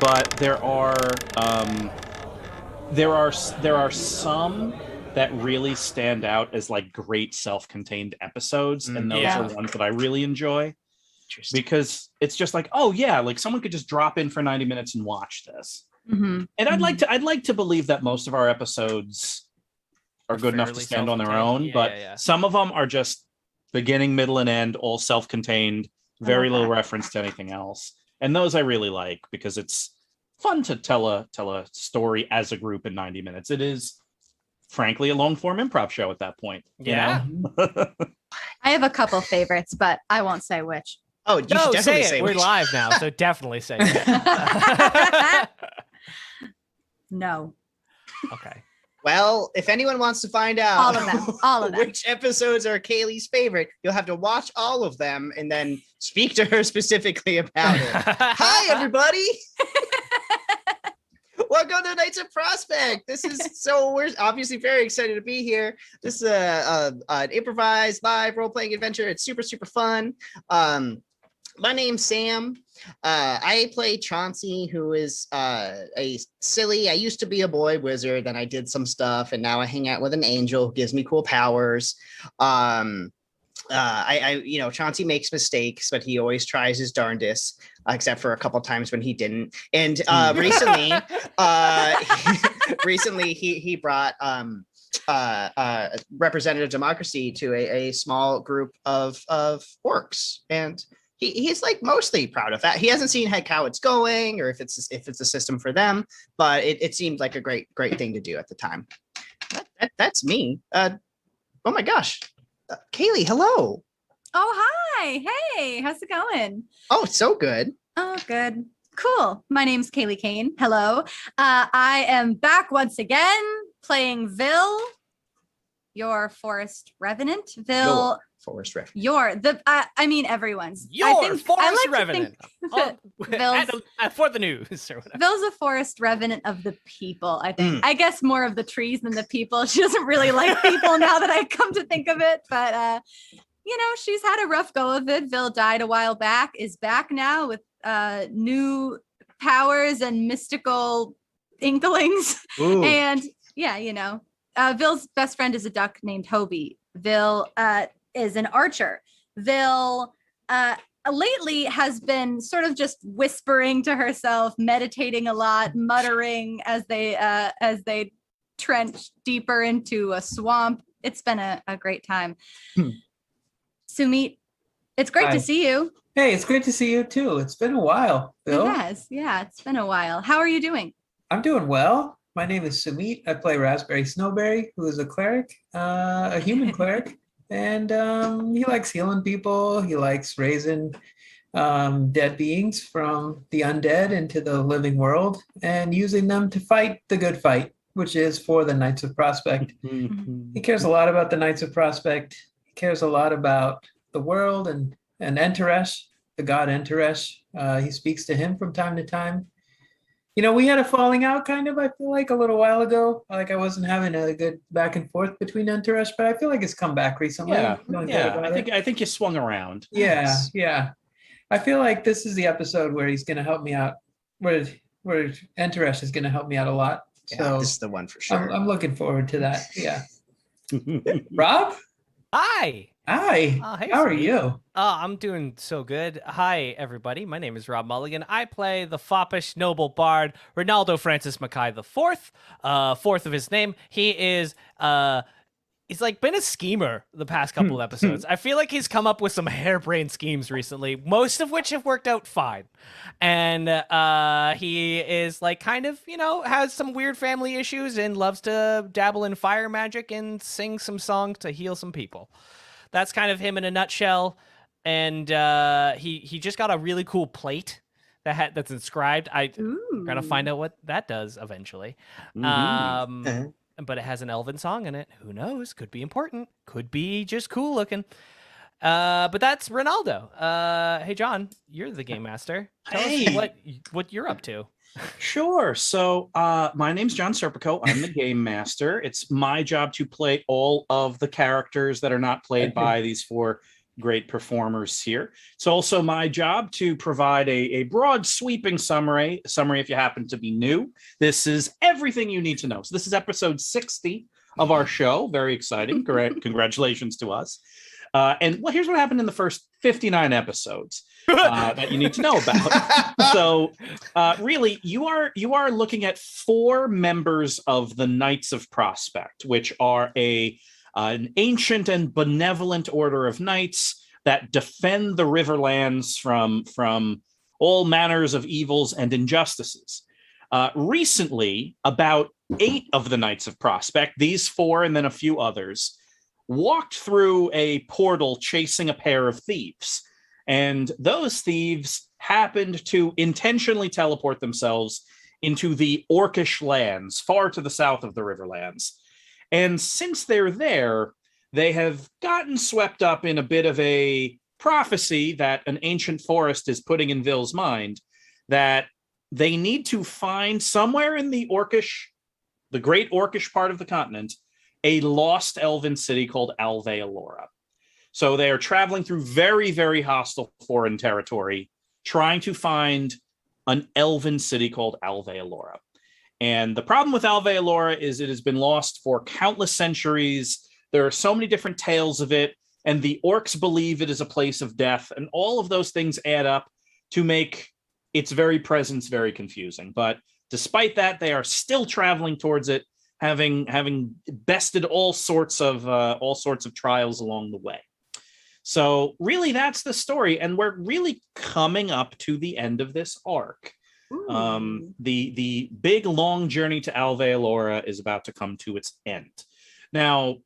but there are some that really stand out as like great self-contained episodes, and those are ones that I really enjoy because it's just like, oh yeah, like someone could just drop in for 90 minutes and watch this. And I'd like to believe that most of our episodes are good enough to stand on their own, but some of them are just beginning, middle, and end, all self-contained, very little reference to anything else. And those I really like because it's fun to tell a story as a group in 90 minutes. It is, frankly, a long-form improv show at that point. Yeah. You know? I have a couple favorites, but I won't say which. Oh, you should definitely say We're which. live now, so definitely say it. No. Okay. Well, if anyone wants to find out all of them. which episodes are Kaylee's favorite, you'll have to watch all of them and then speak to her specifically about it. Hi, everybody. Welcome to Knights of Prospect. We're obviously very excited to be here. This is an improvised live role-playing adventure. It's super, super fun. My name's Sam. I play Chauncey, who is I used to be a boy wizard, then I did some stuff, and now I hang out with an angel who gives me cool powers. Chauncey makes mistakes, but he always tries his darndest, except for a couple times when he didn't. And recently he brought representative democracy to a small group of orcs, and he's like mostly proud of that. He hasn't seen how it's going or if it's a system for them, but it seemed like a great thing to do at the time. That's me. Oh my gosh. Kaylee, hello. Oh, hi. Hey, how's it going? Oh, so good. Oh, good. Cool. My name's Kaylee Kane. Hello. I am back once again playing Vil, your forest revenant. Vil, forest revenant. Everyone's. Forest revenant. For the news. Vil's a forest revenant of the people, I think. I guess more of the trees than the people. She doesn't really like people now that I come to think of it. But, she's had a rough go of it. Vil died a while back, is back now with new powers and mystical inklings. Ooh. And Vil's best friend is a duck named Hobie. Vil is an archer. Vil lately has been sort of just whispering to herself, meditating a lot, muttering as they trench deeper into a swamp. It's been a great time. Sumit, it's great to see you. Hey, it's great to see you too. It's been a while, Bill. It has. Yeah, it's been a while. How are you doing? I'm doing well. My name is Sumit. I play Raspberry Snowberry, who is a cleric, a human cleric. And he likes healing people. He likes raising dead beings from the undead into the living world and using them to fight the good fight, which is for the Knights of Prospect. He cares a lot about the Knights of Prospect. He cares a lot about the world and Enteresh, the god Enteresh. He speaks to him from time to time. We had a falling out kind of, I feel like, a little while ago. Like I wasn't having a good back and forth between Enteresh, but I feel like it's come back recently. Yeah. I think you swung around. Yeah. I feel like this is the episode where he's going to help me out, where Enteresh is going to help me out a lot. Yeah, so this is the one for sure. I'm looking forward to that. Yeah. Rob? Hi. Hi. Hey, how are you? I'm doing so good. Hi, everybody. My name is Rob Mulligan. I play the foppish noble bard, Ronaldo Francis Mackay the Fourth. Fourth of his name. He is he's like been a schemer the past couple episodes. I feel like he's come up with some harebrained schemes recently, most of which have worked out fine. And he is like kind of, has some weird family issues and loves to dabble in fire magic and sing some songs to heal some people. That's kind of him in a nutshell. And he just got a really cool plate that's inscribed. I'm gonna find out what that does eventually. But it has an elven song in it. Who knows? Could be important. Could be just cool looking. But that's Ronaldo. Hey, John, you're the game master. Tell us what you're up to. Sure. So my name's John Serpico. I'm the game master. It's my job to play all of the characters that are not played by these four great performers here. It's also my job to provide a broad sweeping summary if you happen to be new. This is everything you need to know. So this is episode 60 of our show. Very exciting. Congratulations to us. And well, here's what happened in the first 59 episodes that you need to know about. So really, you are looking at 4 members of the Knights of Prospect, which are an ancient and benevolent order of knights that defend the Riverlands from all manners of evils and injustices. Recently, about 8 of the Knights of Prospect, these 4 and then a few others, walked through a portal chasing a pair of thieves. And those thieves happened to intentionally teleport themselves into the Orcish lands, far to the south of the Riverlands. And since they're there, they have gotten swept up in a bit of a prophecy that an ancient forest is putting in Vil's mind, that they need to find somewhere in the great Orcish part of the continent, a lost elven city called Alveolora. So they are traveling through very, very hostile foreign territory, trying to find an elven city called Alveolora. And the problem with Alveolora is it has been lost for countless centuries. There are so many different tales of it, and the orcs believe it is a place of death, and all of those things add up to make its very presence very confusing. But despite that, they are still traveling towards it, having bested all sorts of trials along the way. So really, that's the story, and we're really coming up to the end of this arc. The big long journey to Alveolora is about to come to its end. Now,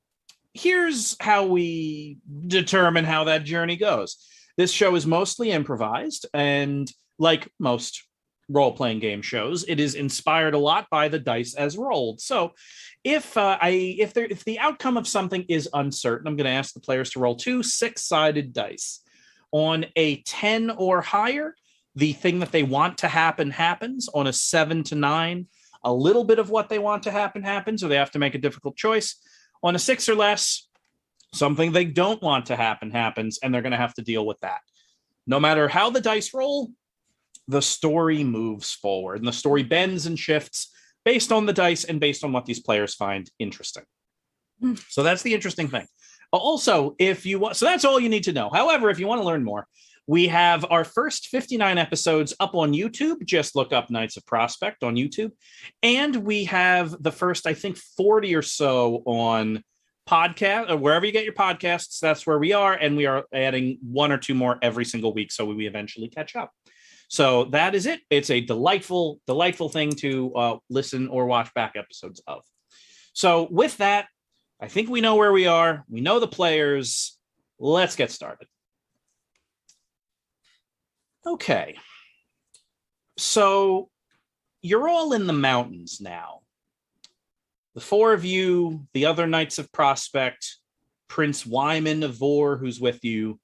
here's how we determine how that journey goes. This show is mostly improvised, and like most role-playing game shows, it is inspired a lot by the dice as rolled. So if the outcome of something is uncertain, I'm going to ask the players to roll 2 6-sided dice. On a 10 or higher, the thing that they want to happen happens. On a 7 to 9, a little bit of what they want to happen happens, or they have to make a difficult choice. On a 6 or less, something they don't want to happen happens, and they're going to have to deal with that. No matter how the dice roll, the story moves forward, and the story bends and shifts based on the dice and based on what these players find interesting. So that's the interesting thing. Also, if you want, so that's all you need to know. However, if you want to learn more, we have our first 59 episodes up on YouTube. Just look up Knights of Prospect on YouTube. And we have the first, I think, 40 or so on podcast, or wherever you get your podcasts, that's where we are. And we are adding 1 or 2 more every single week, so we eventually catch up. So that is it. It's a delightful, delightful thing to listen or watch back episodes of. So with that, I think we know where we are. We know the players. Let's get started. Okay. So you're all in the mountains now. The 4 of you, the other Knights of Prospect, Prince Wyman of Vor, who's with you,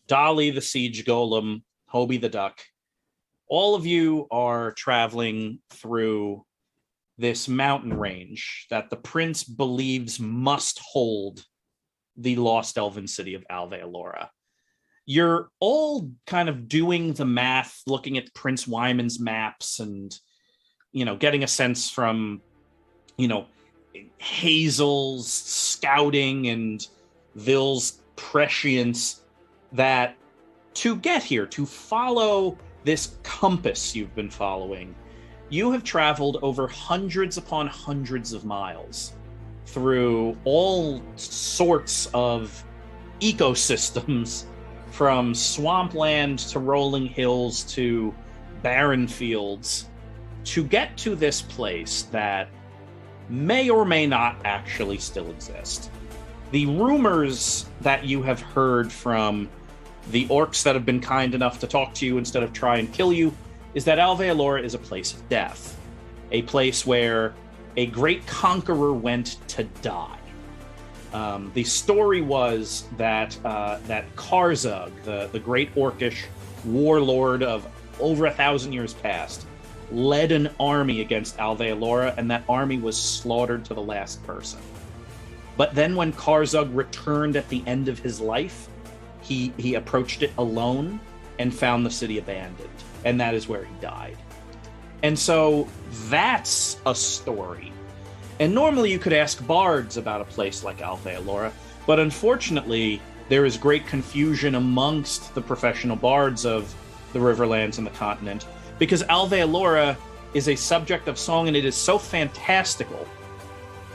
Dolly the Siege Golem, Hobie the Duck. All of you are traveling through this mountain range that the prince believes must hold the lost elven city of Alveolora. You're all kind of doing the math, looking at Prince Wyman's maps and, getting a sense from, Hazel's scouting and Vil's prescience that to get here, to follow this compass you've been following, you have traveled over hundreds upon hundreds of miles through all sorts of ecosystems, from swampland to rolling hills to barren fields, to get to this place that may or may not actually still exist. The rumors that you have heard from the orcs that have been kind enough to talk to you instead of try and kill you is that Alveolora is a place of death, a place where a great conqueror went to die. The story was that Karzug, the great orcish warlord of over 1,000 years past, led an army against Alveolora, and that army was slaughtered to the last person. But then when Karzug returned at the end of his life, he approached it alone and found the city abandoned, and that is where he died. And so that's a story. And normally you could ask bards about a place like Alveolora, but unfortunately there is great confusion amongst the professional bards of the Riverlands and the continent, because Alveolora is a subject of song and it is so fantastical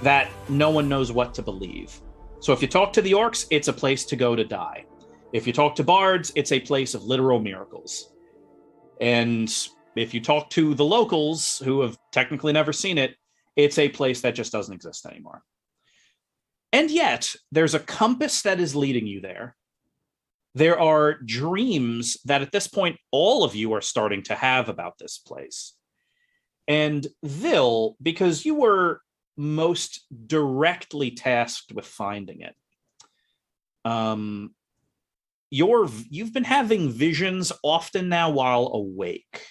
that no one knows what to believe. So if you talk to the orcs, it's a place to go to die. If you talk to bards, it's a place of literal miracles. And if you talk to the locals who have technically never seen it, it's a place that just doesn't exist anymore. And yet, there's a compass that is leading you there. There are dreams that at this point, all of you are starting to have about this place. And Vil, because you were most directly tasked with finding it, you've been having visions often now while awake.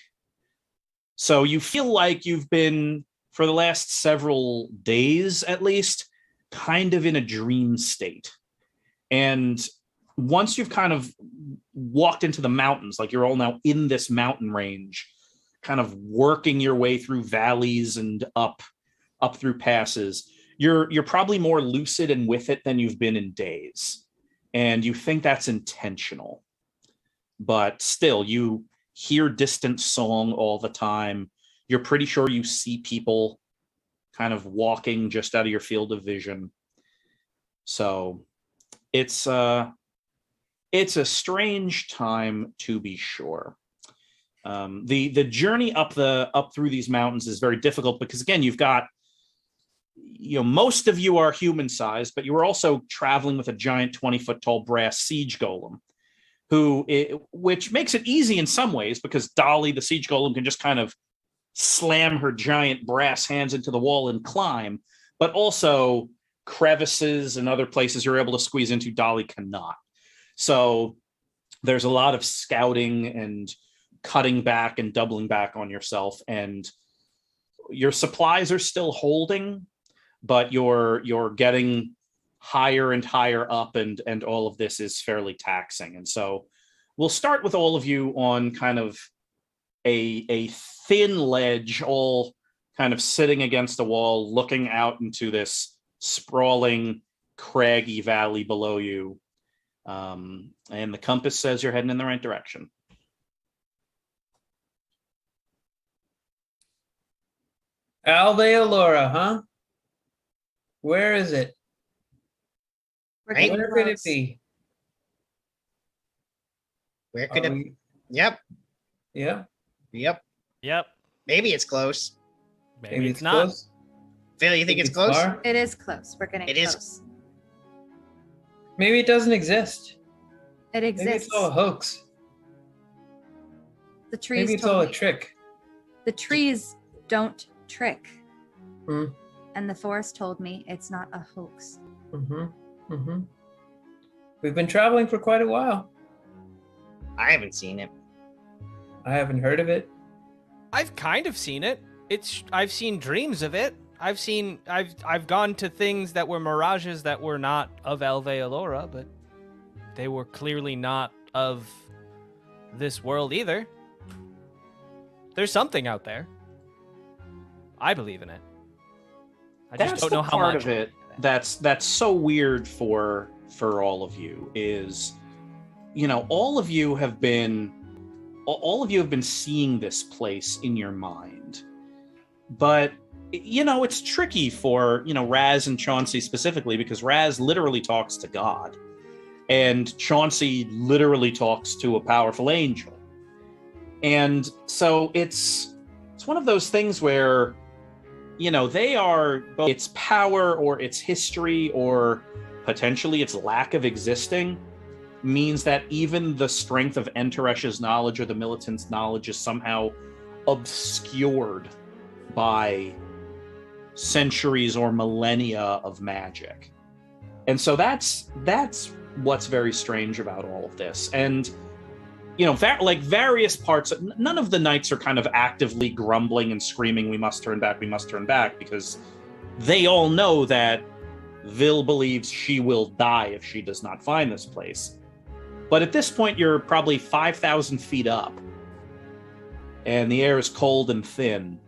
So you feel like you've been, for the last several days at least, kind of in a dream state. And once you've kind of walked into the mountains, like you're all now in this mountain range, kind of working your way through valleys and up through passes, you're probably more lucid and with it than you've been in days. And you think that's intentional. But still, you hear distant song all the time. You're pretty sure you see people kind of walking just out of your field of vision. So it's a strange time, to be sure. The journey up through these mountains is very difficult because, again, you've got, most of you are human sized, but you are also traveling with a giant 20-foot tall brass siege golem, which makes it easy in some ways because Dolly, the siege golem, can just kind of slam her giant brass hands into the wall and climb, but also crevices and other places you're able to squeeze into, Dolly cannot. So there's a lot of scouting and cutting back and doubling back on yourself, and your supplies are still holding, but you're getting higher and higher up, and all of this is fairly taxing. And so we'll start with all of you on kind of a thin ledge, all kind of sitting against a wall, looking out into this sprawling, craggy valley below you. And the compass says you're heading in the right direction. Alveolora, huh? Where is it? We're Where could it be? Where could it? Yep. Yeah. Yep. Maybe it's close. Maybe it's not. close. Phil, you think it's close? far. It is close. We're getting It is- close. Maybe it doesn't exist. It Maybe exists. it's all a hoax. The trees. Maybe it's told all a me. trick. The trees don't trick. Hmm. And the forest told me it's not a hoax. We've been traveling for quite a while. I haven't seen it. I haven't heard of it. I've kind of seen it. I've seen dreams of it. I've gone to things that were mirages that were not of Alveolora, but they were clearly not of this world either. There's something out there. I believe in it. I just don't know how part much of it that's so weird for all of you is, all of you have been seeing this place in your mind, but it's tricky for Raz and Chauncey specifically, because Raz literally talks to God and Chauncey literally talks to a powerful angel. And so it's one of those things where they are both its power or its history or potentially its lack of existing means that even the strength of Enteresh's knowledge or the militant's knowledge is somehow obscured by centuries or millennia of magic. And so that's what's very strange about all of this. And like various parts, none of the knights are kind of actively grumbling and screaming, we must turn back, because they all know that Vil believes she will die if she does not find this place. But at this point, you're probably 5,000 feet up, and the air is cold and thin,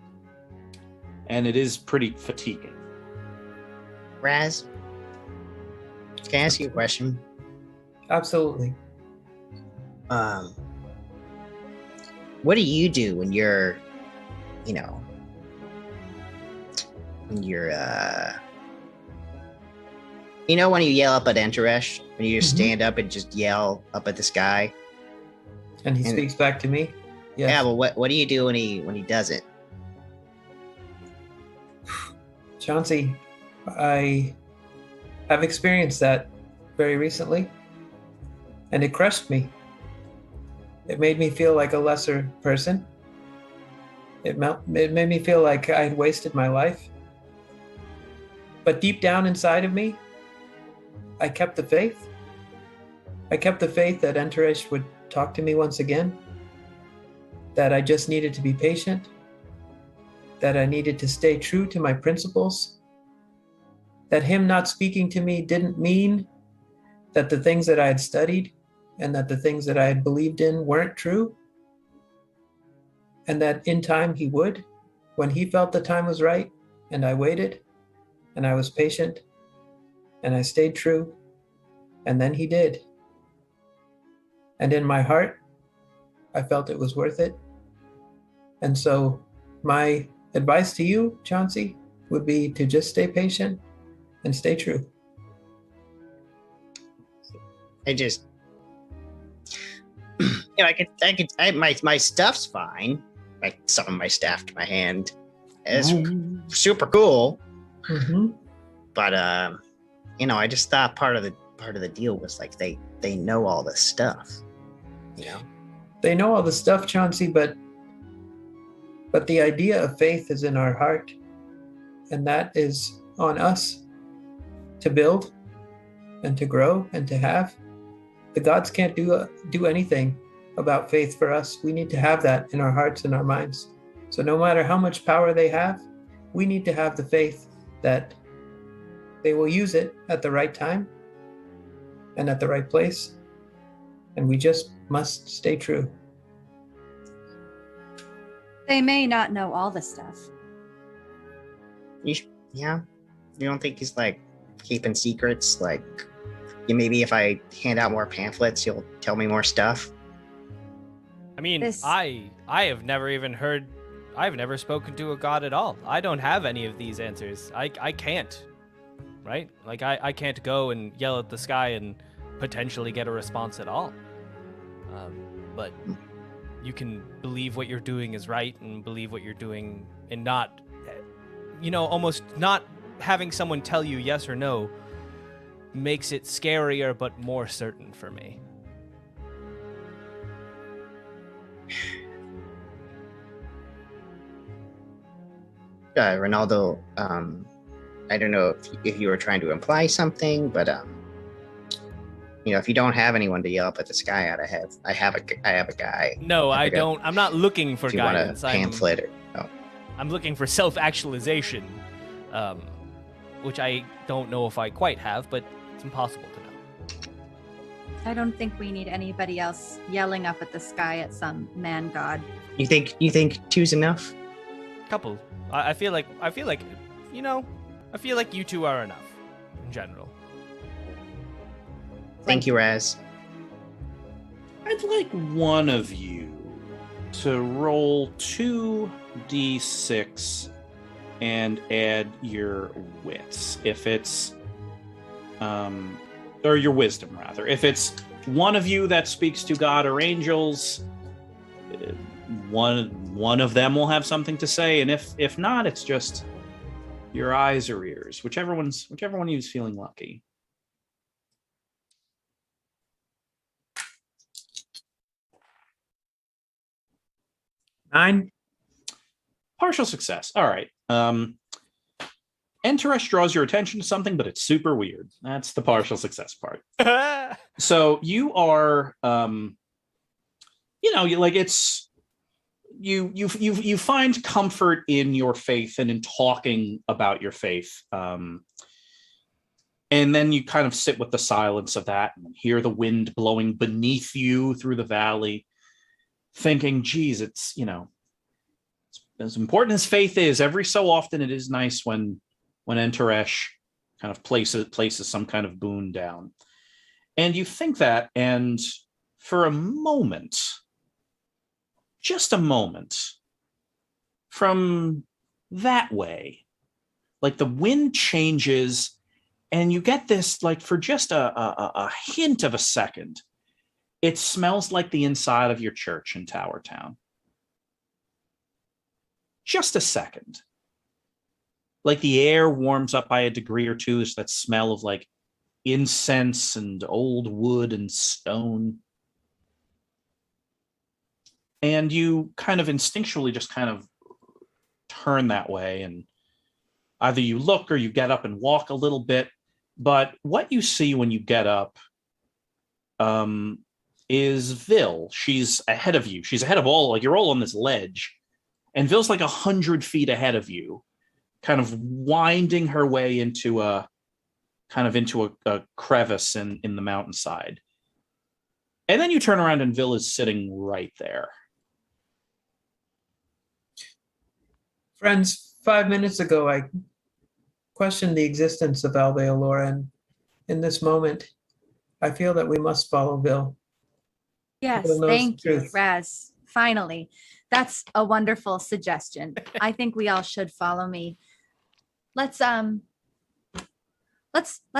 and it is pretty fatiguing. Raz, can I ask you a question? Absolutely. What do you do when you're, when you're, when you yell up at Enteresh, when you just stand up and just yell up at the sky? And he speaks back to me? Yes. Yeah, well, what do you do when he doesn't? Chauncey, I have experienced that very recently, and it crushed me. It made me feel like a lesser person. It made me feel like I had wasted my life. But deep down inside of me, I kept the faith. I kept the faith that Enteresh would talk to me once again, that I just needed to be patient, that I needed to stay true to my principles, that him not speaking to me didn't mean that the things that I had studied and that the things that I had believed in weren't true, and that in time he would, when he felt the time was right, and I waited, and I was patient, and I stayed true, and then he did. And in my heart, I felt it was worth it. And so my advice to you, Chauncey, would be to just stay patient and stay true. My stuff's fine. Like some of my staff to my hand. It's super cool. Mm-hmm. But I just thought part of the deal was like they know all this stuff. They know all the stuff, Chauncey, but the idea of faith is in our heart, and that is on us to build and to grow and to have. The gods can't do anything about faith for us. We need to have that in our hearts and our minds. So no matter how much power they have, we need to have the faith that they will use it at the right time and at the right place. And we just must stay true. They may not know all the stuff. Yeah? You don't think he's like keeping secrets? Like, maybe if I hand out more pamphlets, he'll tell me more stuff? I mean, I have never even heard, I've never spoken to a god at all. I don't have any of these answers. I can't, right? Like, I can't go and yell at the sky and potentially get a response at all. But you can believe what you're doing is right and believe what you're doing and not, almost not having someone tell you yes or no makes it scarier but more certain for me. Ronaldo, I don't know if you were trying to imply something, but if you don't have anyone to yell up at the sky out, I have a guy. No, I don't. I'm not looking for guidance. Want a pamphlet I'm looking for self-actualization, which I don't know if I quite have, but it's impossible to know. I don't think we need anybody else yelling up at the sky at some man god. You think two's enough? Couple. I feel like you two are enough in general. Thank you, Raz. I'd like one of you to roll 2d6 and add your wits. If it's or your wisdom rather. If it's one of you that speaks to God or angels, one of them will have something to say, and if not, it's just your eyes or ears, whichever one of you is feeling lucky. Nine. Partial success. All right. Enteresh draws your attention to something, but it's super weird. That's the partial success part. So you are, you find comfort in your faith and in talking about your faith. And then you kind of sit with the silence of that and hear the wind blowing beneath you through the valley, thinking, geez, it's, as important as faith is, every so often it is nice when Enteresh kind of places some kind of boon down. And you think that, and for a moment, just a moment, from that way, like the wind changes, and you get this, like for just a hint of a second, it smells like the inside of your church in Tower Town. Just a second. Like the air warms up by a degree or two. There's that smell of like incense and old wood and stone. And you kind of instinctually just kind of turn that way, and either you look or you get up and walk a little bit. But what you see when you get up is Vil. She's ahead of you. She's ahead of all, like you're all on this ledge. And Vil's like 100 feet ahead of you, kind of winding her way into a crevice in the mountainside. And then you turn around and Vil is sitting right there. Friends, 5 minutes ago, I questioned the existence of Alveolora, and in this moment, I feel that we must follow Vil. Yes, Vil knows thank the you, truth. Raz. Finally, that's a wonderful suggestion. I think we all should follow me. Let's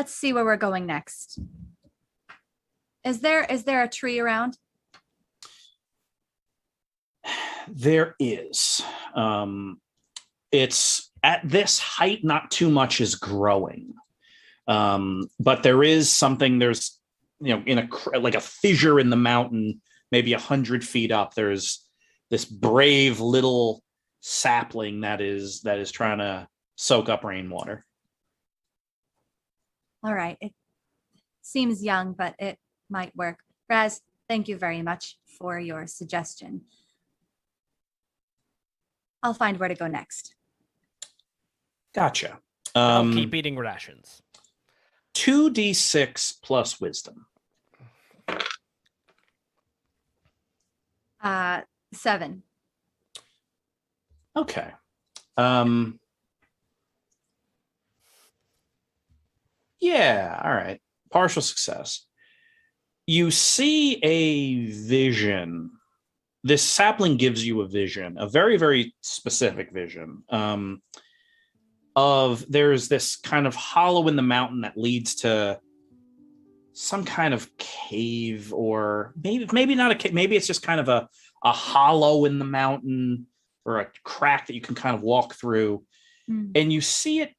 see where we're going next. Is there a tree around? There is. It's at this height, not too much is growing. But there is something, there's, in a fissure in the mountain, maybe 100 feet up, there's this brave little sapling that is trying to soak up rainwater. All right. It seems young, but it might work. Raz, thank you very much for your suggestion. I'll find where to go next. Gotcha. I'll keep eating rations. 2d6 plus wisdom. 7. Okay. Yeah, all right. Partial success. You see a vision. This sapling gives you a vision, a very, very specific vision. Of there's this kind of hollow in the mountain that leads to some kind of cave, or maybe not a cave, maybe it's just kind of a hollow in the mountain, or a crack that you can kind of walk through. And you see it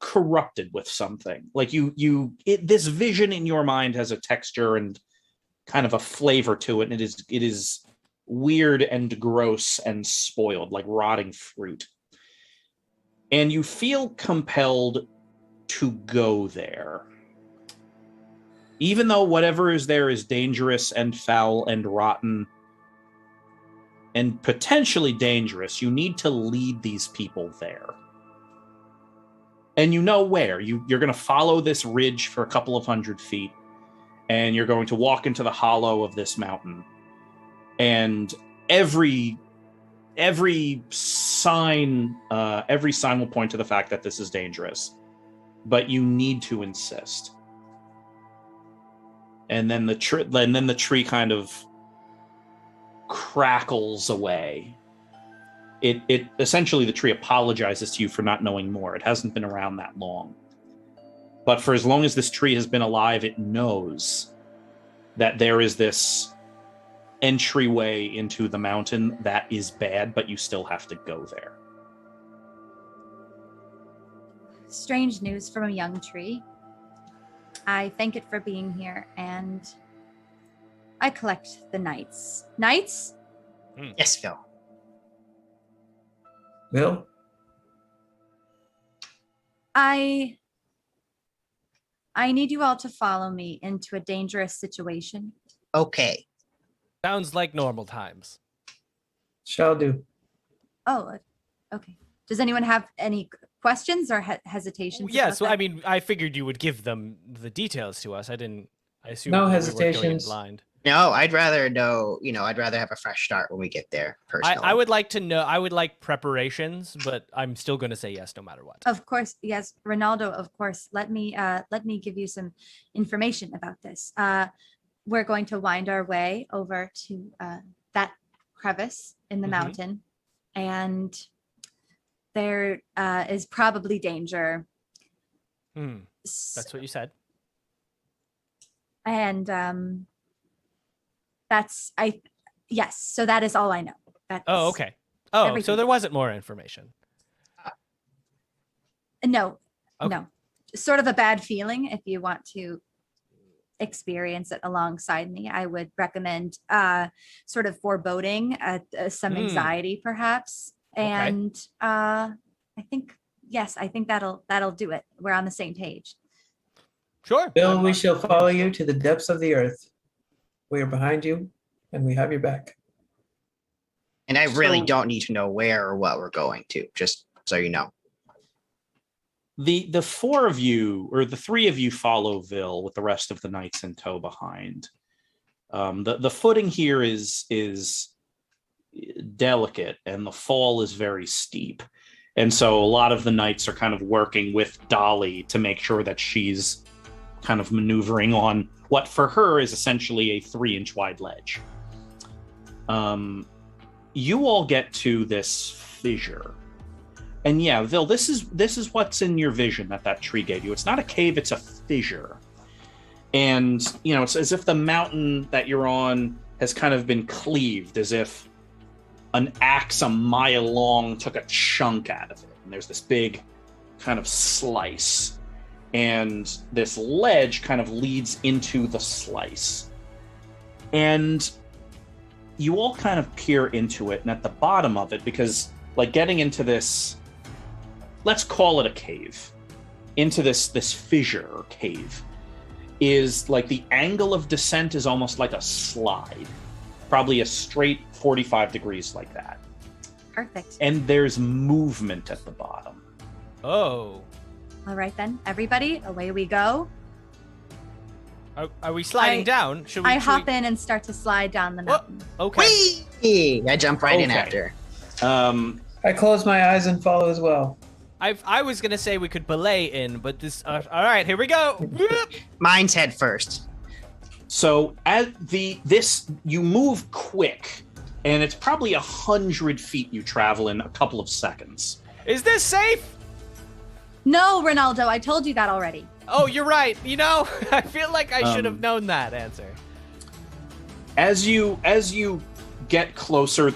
corrupted with something. Like this vision in your mind has a texture and kind of a flavor to it, and it is weird and gross and spoiled, like rotting fruit. And you feel compelled to go there. Even though whatever is there is dangerous and foul and rotten and potentially dangerous, you need to lead these people there. And you know where. You're going to follow this ridge for a couple of 100 feet, and you're going to walk into the hollow of this mountain. And every sign will point to the fact that this is dangerous, but you need to insist. And then the tree kind of crackles away. It essentially, the tree apologizes to you for not knowing more. It hasn't been around that long, but for as long as this tree has been alive, it knows that there is this entryway into the mountain that is bad, but you still have to go there. Strange news from a young tree. I thank it for being here, and I collect the knights. Knights? Yes, Phil. Vil? I need you all to follow me into a dangerous situation. Okay. Sounds like normal times. Shall do. Oh, okay. Does anyone have any questions or hesitations? Yeah, about so that? I mean, I figured you would give them the details to us. I assumed No we weren't going in hesitations. blind. No, I'd rather know, I'd rather have a fresh start when we get there, personally. I would like to know. I would like preparations, but I'm still going to say yes no matter what. Of course, yes, Ronaldo. Of course, let me give you some information about this. We're going to wind our way over to that crevice in the Mhm. mountain, and there is probably danger. That's what you said. And yes. So that is all I know. That's, Oh, okay. Oh, so everything. there wasn't more information. No, Okay. no, sort of a bad feeling. If you want to experience it alongside me, I would recommend sort of foreboding, some anxiety perhaps. Okay. And I think, yes, I think that'll do it. We're on the same page. Sure. Bill, we shall follow you to the depths of the earth. We are behind you, and we have your back. And I really So- don't need to know where or what we're going to, just so you know. The four of you, or the three of you, follow Vil with the rest of the knights in tow behind. The footing here is delicate, and the fall is very steep, and so a lot of the knights are kind of working with Dolly to make sure that she's kind of maneuvering on what for her is essentially a 3-inch wide ledge. You all get to this fissure. And yeah, Vil, this is what's in your vision that tree gave you. It's not a cave, it's a fissure. And, it's as if the mountain that you're on has kind of been cleaved, as if an axe a mile long took a chunk out of it. And there's this big kind of slice. And this ledge kind of leads into the slice. And you all kind of peer into it, and at the bottom of it, because like getting into this, let's call it a cave, into this fissure or cave, is like the angle of descent is almost like a slide, probably a straight 45 degrees like that. Perfect. And there's movement at the bottom. Oh. All right then, everybody, away we go. Are we sliding down? Should we? I hop in and start to slide down the mountain. Okay. Whee! I jump right in Okay. after. I close my eyes and follow as well. I was gonna say we could belay in, but this. All right, here we go. Whoop. Mine's head first. So you move quick, and it's probably 100 feet you travel in a couple of seconds. Is this safe? No, Ronaldo, I told you that already. Oh, you're right. I feel like I should have known that answer. As you get closer,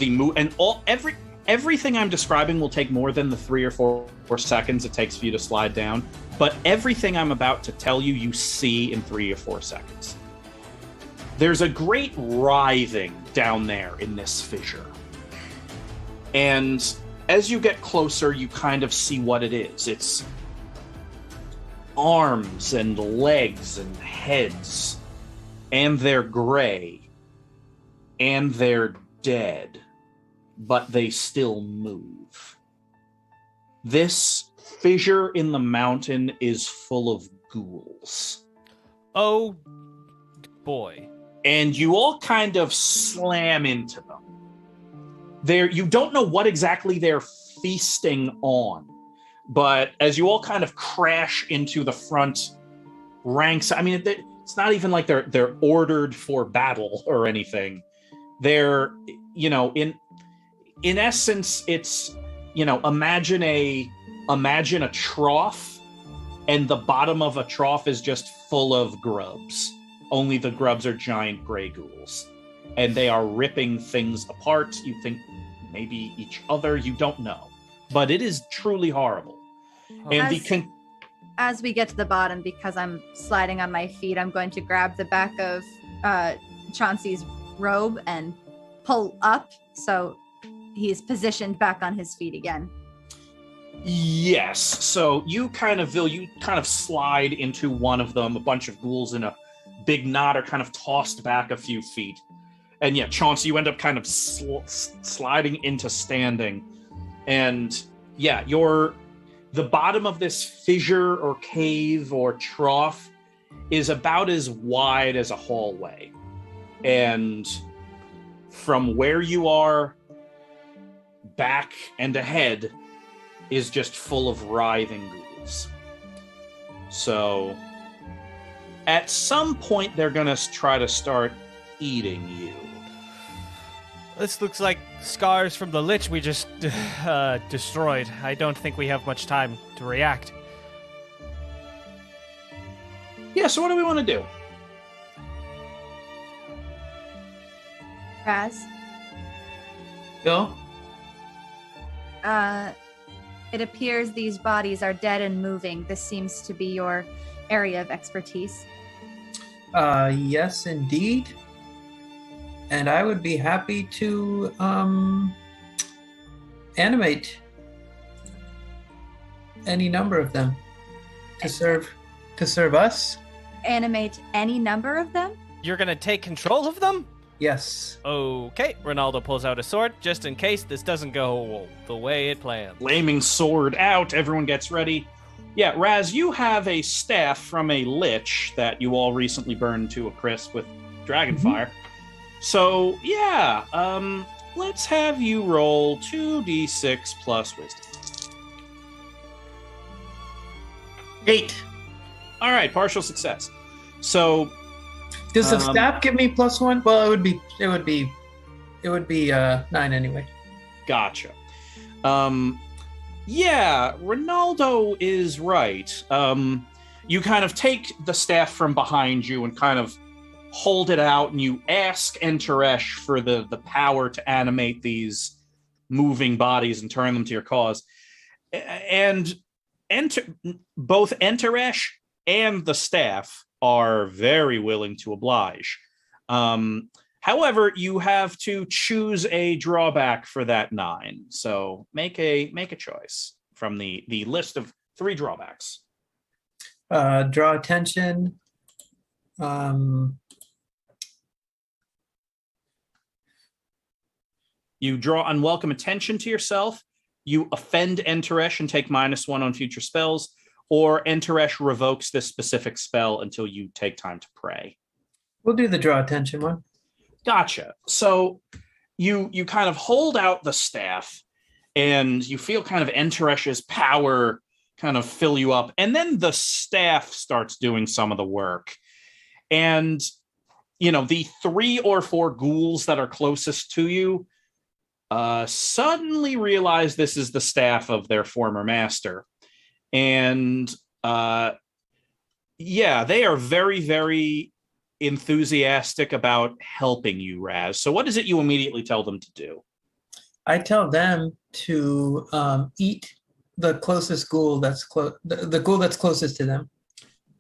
everything I'm describing will take more than the 3 or 4 seconds it takes for you to slide down. But everything I'm about to tell you, you see in 3 or 4 seconds. There's a great writhing down there in this fissure. And as you get closer, you kind of see what it is. It's arms and legs and heads, and they're gray, and they're dead, but they still move. This fissure in the mountain is full of ghouls. Oh, boy. And you all kind of slam into them. You don't know what exactly they're feasting on, but as you all kind of crash into the front ranks, I mean, it's not even like they're ordered for battle or anything. They're, in essence, it's, imagine a trough, and the bottom of a trough is just full of grubs. Only the grubs are giant gray ghouls, and they are ripping things apart. You think maybe each other, you don't know, but it is truly horrible. And as we get to the bottom, because I'm sliding on my feet, I'm going to grab the back of Chauncey's robe and pull up so he's positioned back on his feet again. Yes, so you kind of slide into one of them. A bunch of ghouls in a big knot are kind of tossed back a few feet. And yeah, Chauncey, you end up kind of sliding into standing. And yeah, the bottom of this fissure or cave or trough is about as wide as a hallway. And from where you are, back and ahead, is just full of writhing ghouls. So, at some point, they're going to try to start eating you. This looks like scars from the lich we just destroyed. I don't think we have much time to react. Yeah, so what do we want to do? Raz, Bill? it appears these bodies are dead and moving. This seems to be your area of expertise. Yes, indeed. And I would be happy to animate any number of them to serve us. Animate any number of them? You're gonna take control of them? Yes. Okay, Ronaldo pulls out a sword just in case this doesn't go the way it planned. Flaming sword out, everyone gets ready. Yeah, Raz, you have a staff from a lich that you all recently burned to a crisp with dragonfire. So, yeah, let's have you roll 2d6 plus wisdom. 8. All right, partial success. So, Does the staff give me +1? Well, it would be 9 anyway. gotcha. Yeah, Ronaldo is right. You kind of take the staff from behind you and kind of hold it out, and you ask Enteresh for the power to animate these moving bodies and turn them to your cause. And both Enteresh and the staff are very willing to oblige. However, you have to choose a drawback for that 9. So make a choice from the list of 3 drawbacks. Draw attention. You draw unwelcome attention to yourself. You offend Enteresh and take -1 on future spells, or Enteresh revokes this specific spell until you take time to pray. We'll do the draw attention one. Gotcha. So you kind of hold out the staff, and you feel kind of Enteresh's power kind of fill you up, and then the staff starts doing some of the work. And, you know, the 3 or 4 ghouls that are closest to you suddenly realize this is the staff of their former master. And, yeah, they are very, very enthusiastic about helping you, Raz. So what is it you immediately tell them to do? I tell them to eat the closest ghoul that's the ghoul that's closest to them.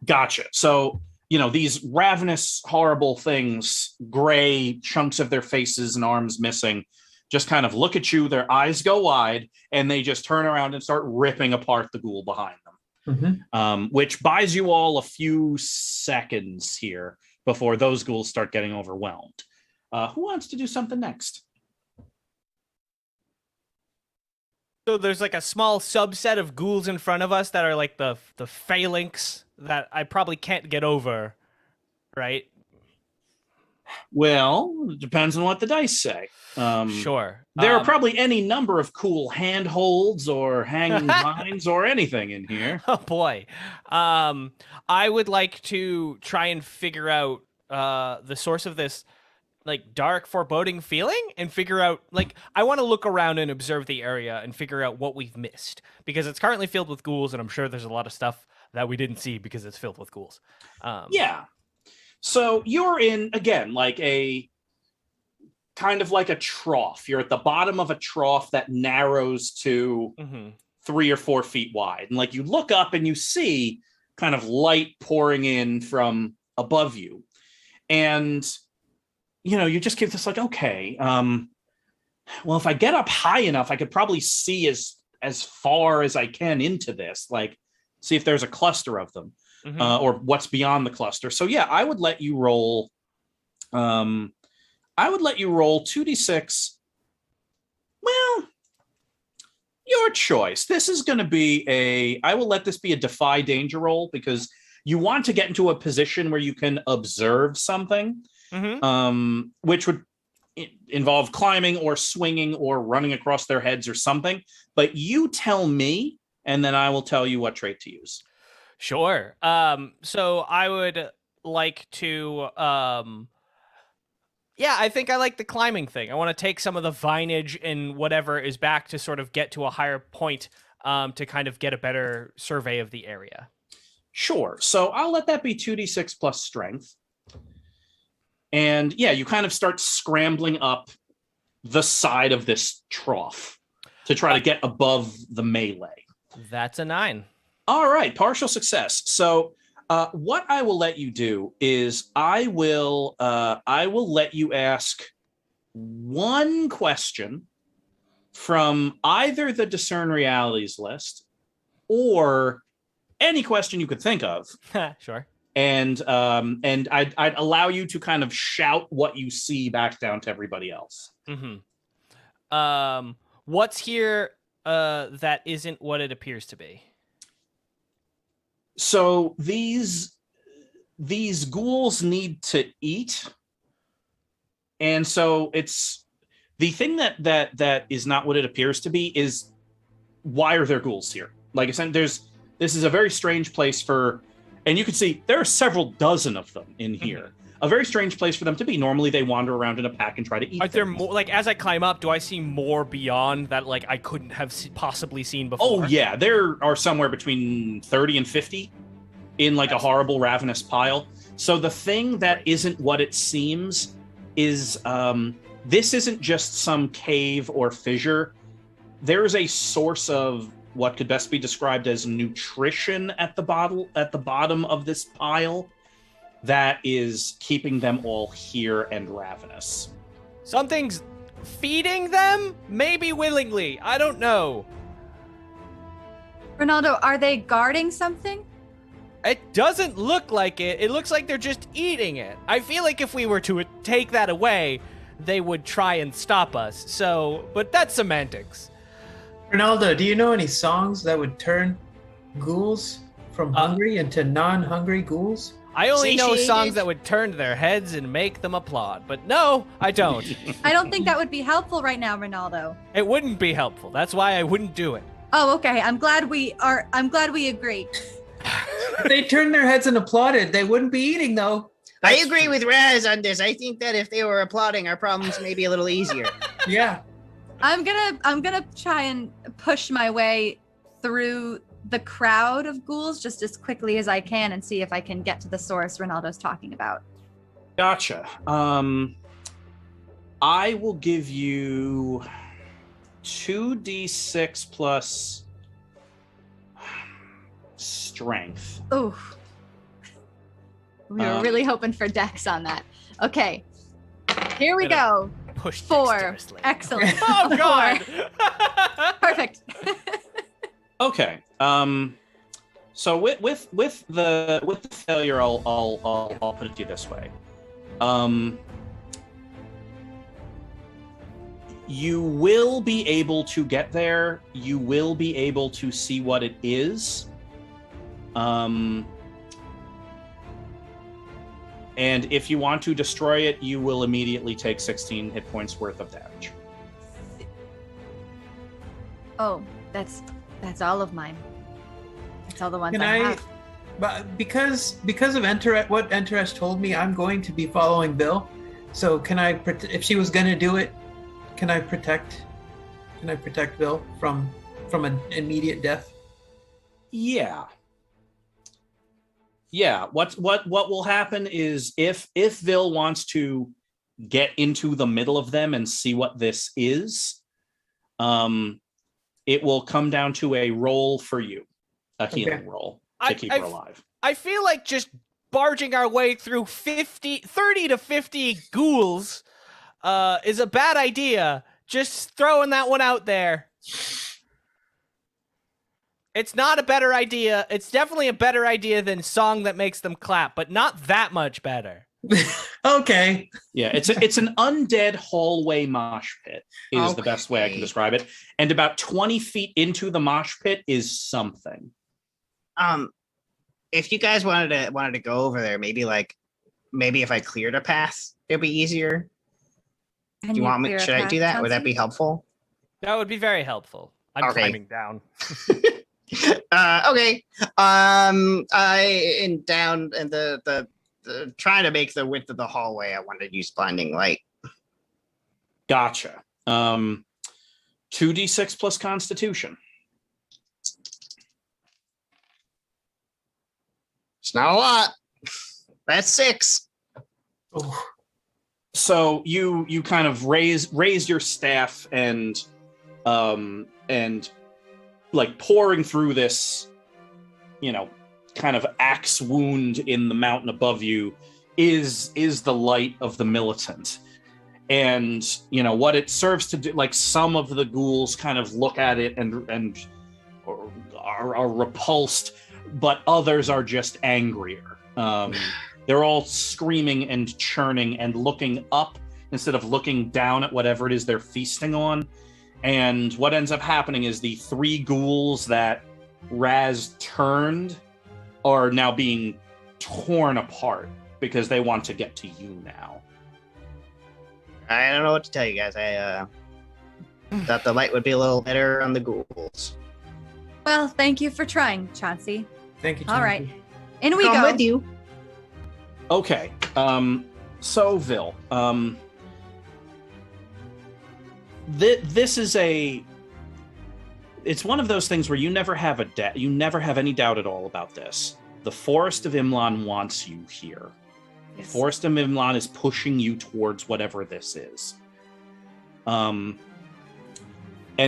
Gotcha. So, you know, these ravenous, horrible things, gray chunks of their faces and arms missing, just kind of look at you, their eyes go wide, and they just turn around and start ripping apart the ghoul behind them, which buys you all a few seconds here before those ghouls start getting overwhelmed. Who wants to do something next? So there's like a small subset of ghouls in front of us that are like the phalanx that I probably can't get over, right? Well, it depends on what the dice say. Sure. There are probably any number of cool handholds or hanging vines or anything in here. Oh boy. I would like to try and figure out the source of this like dark foreboding feeling and figure out, like, I want to look around and observe the area and figure out what we've missed, because it's currently filled with ghouls, and I'm sure there's a lot of stuff that we didn't see because it's filled with ghouls. Yeah. So you're in, again, like a kind of like a trough. You're at the bottom of a trough that narrows to 3 or 4 feet wide. And like you look up and you see kind of light pouring in from above you. And, you know, you just give this like, okay, well, if I get up high enough, I could probably see as far as I can into this, like see if there's a cluster of them. Or what's beyond the cluster. So yeah, I would let you roll 2d6. Well, Your choice. This is going to be I will let this be a defy danger roll because you want to get into a position where you can observe something, which would involve climbing or swinging or running across their heads or something. But you tell me, and then I will tell you what trait to use. Sure. So I would like to, I think I like the climbing thing. I want to take some of the vinage and whatever is back to sort of get to a higher point, to kind of get a better survey of the area. Sure. So I'll let that be 2d6 plus strength. And yeah, you kind of start scrambling up the side of this trough to try to get above the melee. That's a 9. All right, partial success. So what I will let you do is I will let you ask one question from either the Discern Realities list or any question you could think of. Sure. And I'd allow you to kind of shout what you see back down to everybody else. What's here that isn't what it appears to be? So these ghouls need to eat, and so it's the thing that is not what it appears to be is why are there ghouls here? Like I said, this is a very strange place for, and you can see there are several dozen of them in here. A very strange place for them to be. Normally they wander around in a pack and try to eat. Are there more, like, as I climb up, do I see more beyond that, like, I couldn't have possibly seen before? Oh yeah, there are somewhere between 30 and 50 in like a horrible ravenous pile. So the thing that isn't what it seems is this isn't just some cave or fissure. There's a source of what could best be described as nutrition at the bottom of this pile that is keeping them all here and ravenous. Something's feeding them? Maybe willingly. I don't know. Ronaldo, are they guarding something? It doesn't look like it. It looks like they're just eating it. I feel like if we were to take that away, they would try and stop us. So, but that's semantics. Ronaldo, do you know any songs that would turn ghouls from hungry into non-hungry ghouls? I only know songs that would turn their heads and make them applaud, but no, I don't. I don't think that would be helpful right now, Ronaldo. It wouldn't be helpful. That's why I wouldn't do it. Oh, okay. I'm glad we agree. If they turned their heads and applauded, they wouldn't be eating, though. I agree with Raz on this. I think that if they were applauding, our problems may be a little easier. Yeah. I'm gonna try and push my way through the crowd of ghouls just as quickly as I can and see if I can get to the source Ronaldo's talking about. Gotcha. I will give you 2d6 plus strength. Oh, we were really hoping for Dex on that. Okay, here we go. Push 4. Excellent. Oh God. 4. Perfect. Okay. So with the failure, I'll put it to you this way. You will be able to get there. You will be able to see what it is. And if you want to destroy it, you will immediately take 16 hit points worth of damage. Oh, that's all of mine. That's all the ones Can I have. But because of what Enteresh told me, I'm going to be following Bill. So can I, if she was going to do it, can I protect Bill from an immediate death? Yeah. What will happen is if Vil wants to get into the middle of them and see what this is, it will come down to a roll for you, a healing roll to keep her alive. I feel like just barging our way through 30 to 50 ghouls is a bad idea. Just throwing that one out there. It's not a better idea. It's definitely a better idea than song that makes them clap, but not that much better. Okay. Yeah, it's an undead hallway mosh pit is the best way I can describe it. And about 20 feet into the mosh pit is something. If you guys wanted to go over there, maybe if I cleared a path, it'd be easier. Do you want me? Should I do that? Would that be helpful? That would be very helpful. I'm climbing down. Okay. I in down and the trying to make the width of the hallway. I wanted to use blinding light. Gotcha. 2d6 plus Constitution. It's not a lot. That's 6. Oh. So you kind of raise your staff and like pouring through this, kind of axe wound in the mountain above you is the light of the militant. And what it serves to do, like some of the ghouls kind of look at it and are repulsed, but others are just angrier. They're all screaming and churning and looking up instead of looking down at whatever it is they're feasting on. And what ends up happening is the 3 ghouls that Raz turned are now being torn apart because they want to get to you now. I don't know what to tell you guys. I thought the light would be a little better on the ghouls. Well, thank you for trying, Chauncey. Thank you, Chauncey. All right. In we Come go. with you. Okay. So Vil, this is it's one of those things where you never have any doubt at all about this. The Forest of Imlan wants you here. Yes. The Forest of Imlan is pushing you towards whatever this is. And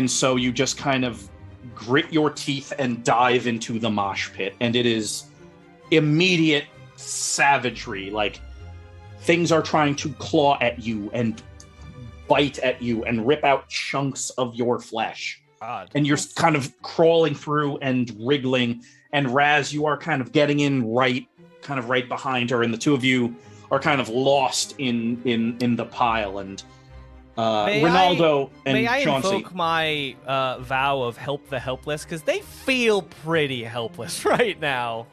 so you just kind of grit your teeth and dive into the mosh pit, and it is immediate savagery. Like, things are trying to claw at you and bite at you and rip out chunks of your flesh. God. And you're kind of crawling through and wriggling, and Raz, you are kind of getting in right behind her, and the two of you are kind of lost in the pile. And Ronaldo and may I Chauncey, invoke my vow of help the helpless, because they feel pretty helpless right now.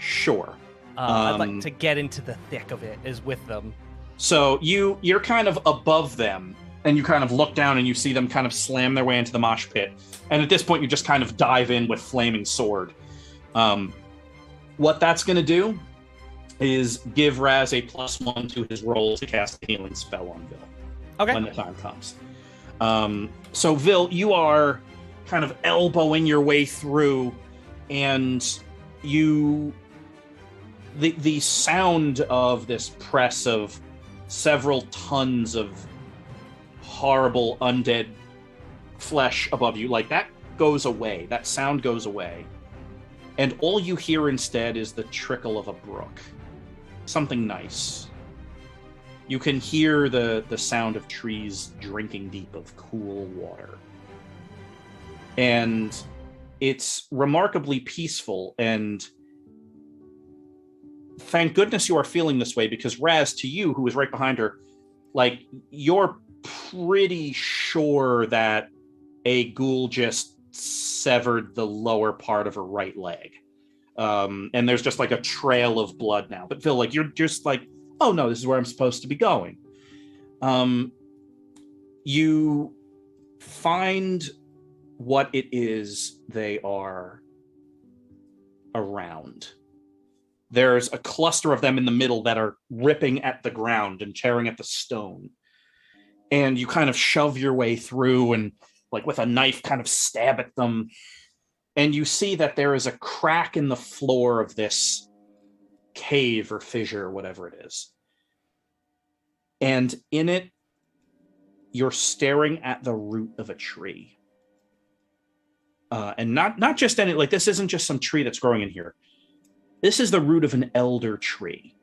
sure. I'd like to get into the thick of it, is with them. So you're kind of above them, and you kind of look down and you see them kind of slam their way into the mosh pit. And at this point, you just kind of dive in with flaming sword. What that's going to do is give Raz a +1 to his roll to cast a healing spell on Vil. Okay. When the time comes. So Vil, you are kind of elbowing your way through, and the sound of this press of several tons of horrible undead flesh above you, like, that goes away. That sound goes away. And all you hear instead is the trickle of a brook. Something nice. You can hear the sound of trees drinking deep of cool water. And it's remarkably peaceful, and thank goodness you are feeling this way, because Raz, to you, who is right behind her, like, you're pretty sure that a ghoul just severed the lower part of her right leg. And there's just like a trail of blood now. But Vil, like, you're just like, oh no, this is where I'm supposed to be going. You find what it is they are around. There's a cluster of them in the middle that are ripping at the ground and tearing at the stone. And you kind of shove your way through and, like, with a knife, kind of stab at them. And you see that there is a crack in the floor of this cave or fissure, whatever it is. And in it, you're staring at the root of a tree. And not just any, like, this isn't just some tree that's growing in here. This is the root of an elder tree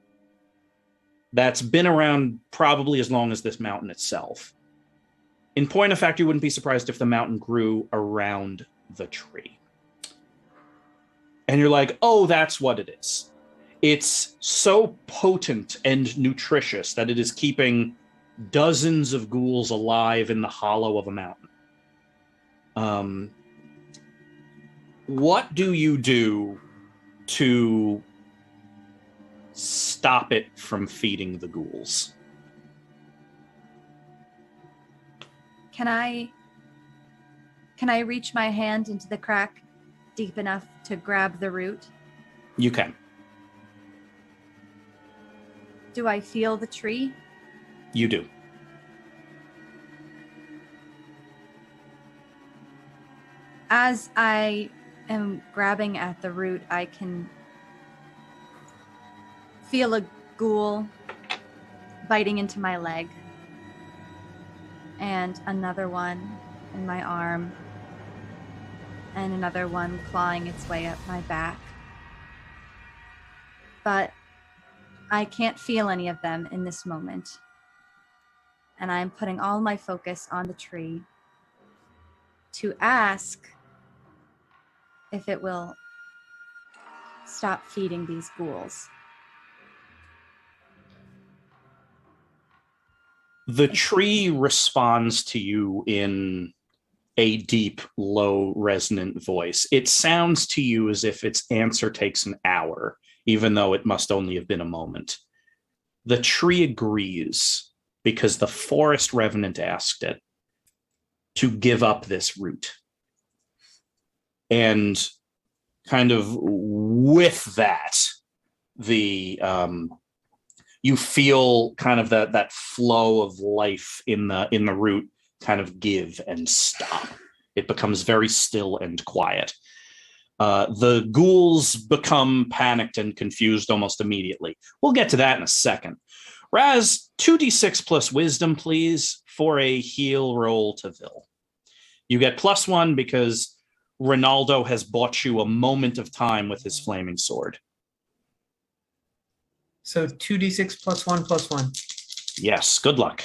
that's been around probably as long as this mountain itself. In point of fact, you wouldn't be surprised if the mountain grew around the tree. And you're like, oh, that's what it is. It's so potent and nutritious that it is keeping dozens of ghouls alive in the hollow of a mountain. What do you do to stop it from feeding the ghouls? Can I reach my hand into the crack deep enough to grab the root? You can. Do I feel the tree? You do. As I am grabbing at the root, I can feel a ghoul biting into my leg, and another one in my arm, and another one clawing its way up my back. But I can't feel any of them in this moment. And I'm putting all my focus on the tree to ask if it will stop feeding these ghouls. The tree responds to you in a deep, low, resonant voice. It sounds to you as if its answer takes an hour, even though it must only have been a moment. The tree agrees because the forest revenant asked it to give up this root. And kind of with that, you feel kind of that flow of life in the root kind of give and stop. It becomes very still and quiet. The ghouls become panicked and confused almost immediately. We'll get to that in a second. Raz, 2d6 plus wisdom, please, for a heal roll to Vil. You get +1 because Ronaldo has bought you a moment of time with his flaming sword. So 2d6 +1 +1. Yes, good luck.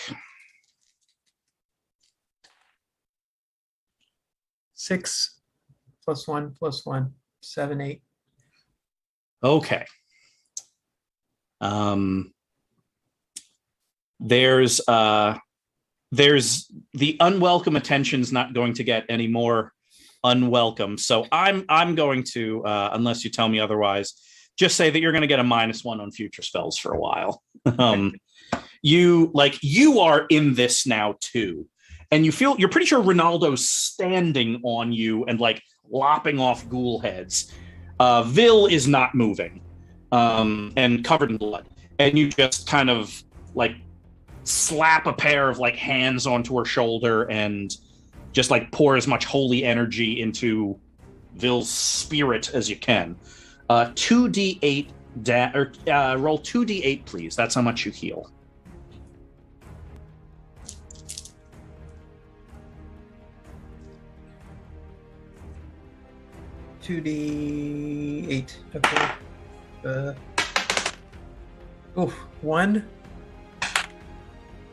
6 +1 +1, 7, 8. Okay. There's the unwelcome attention's not going to get any more unwelcome. So I'm going to, unless you tell me otherwise, just say that you're going to get a -1 on future spells for a while. You are in this now too, and you're pretty sure Ronaldo's standing on you and like lopping off ghoul heads. Vil is not moving, and covered in blood, and you just kind of like slap a pair of like hands onto her shoulder and just like pour as much holy energy into Vil's spirit as you can. 2d8 roll 2d8, please. That's how much you heal. $2d8. Okay. 1,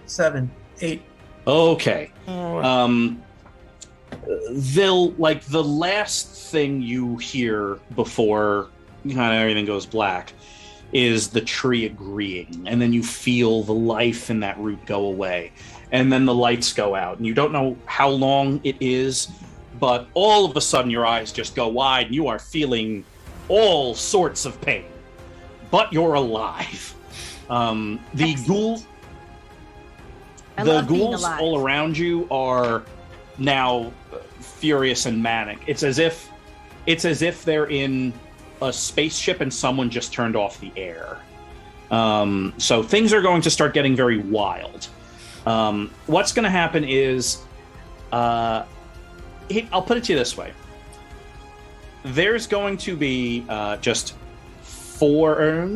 7, 8. Okay. Vil, like the last thing you hear before kind of everything goes black is the tree agreeing, and then you feel the life in that root go away, and then the lights go out, and you don't know how long it is, but all of a sudden your eyes just go wide and you are feeling all sorts of pain, but you're alive. The ghouls all around you are now furious and manic. It's as if they're in a spaceship and someone just turned off the air. So things are going to start getting very wild. What's going to happen is, I'll put it to you this way. There's going to be just 4,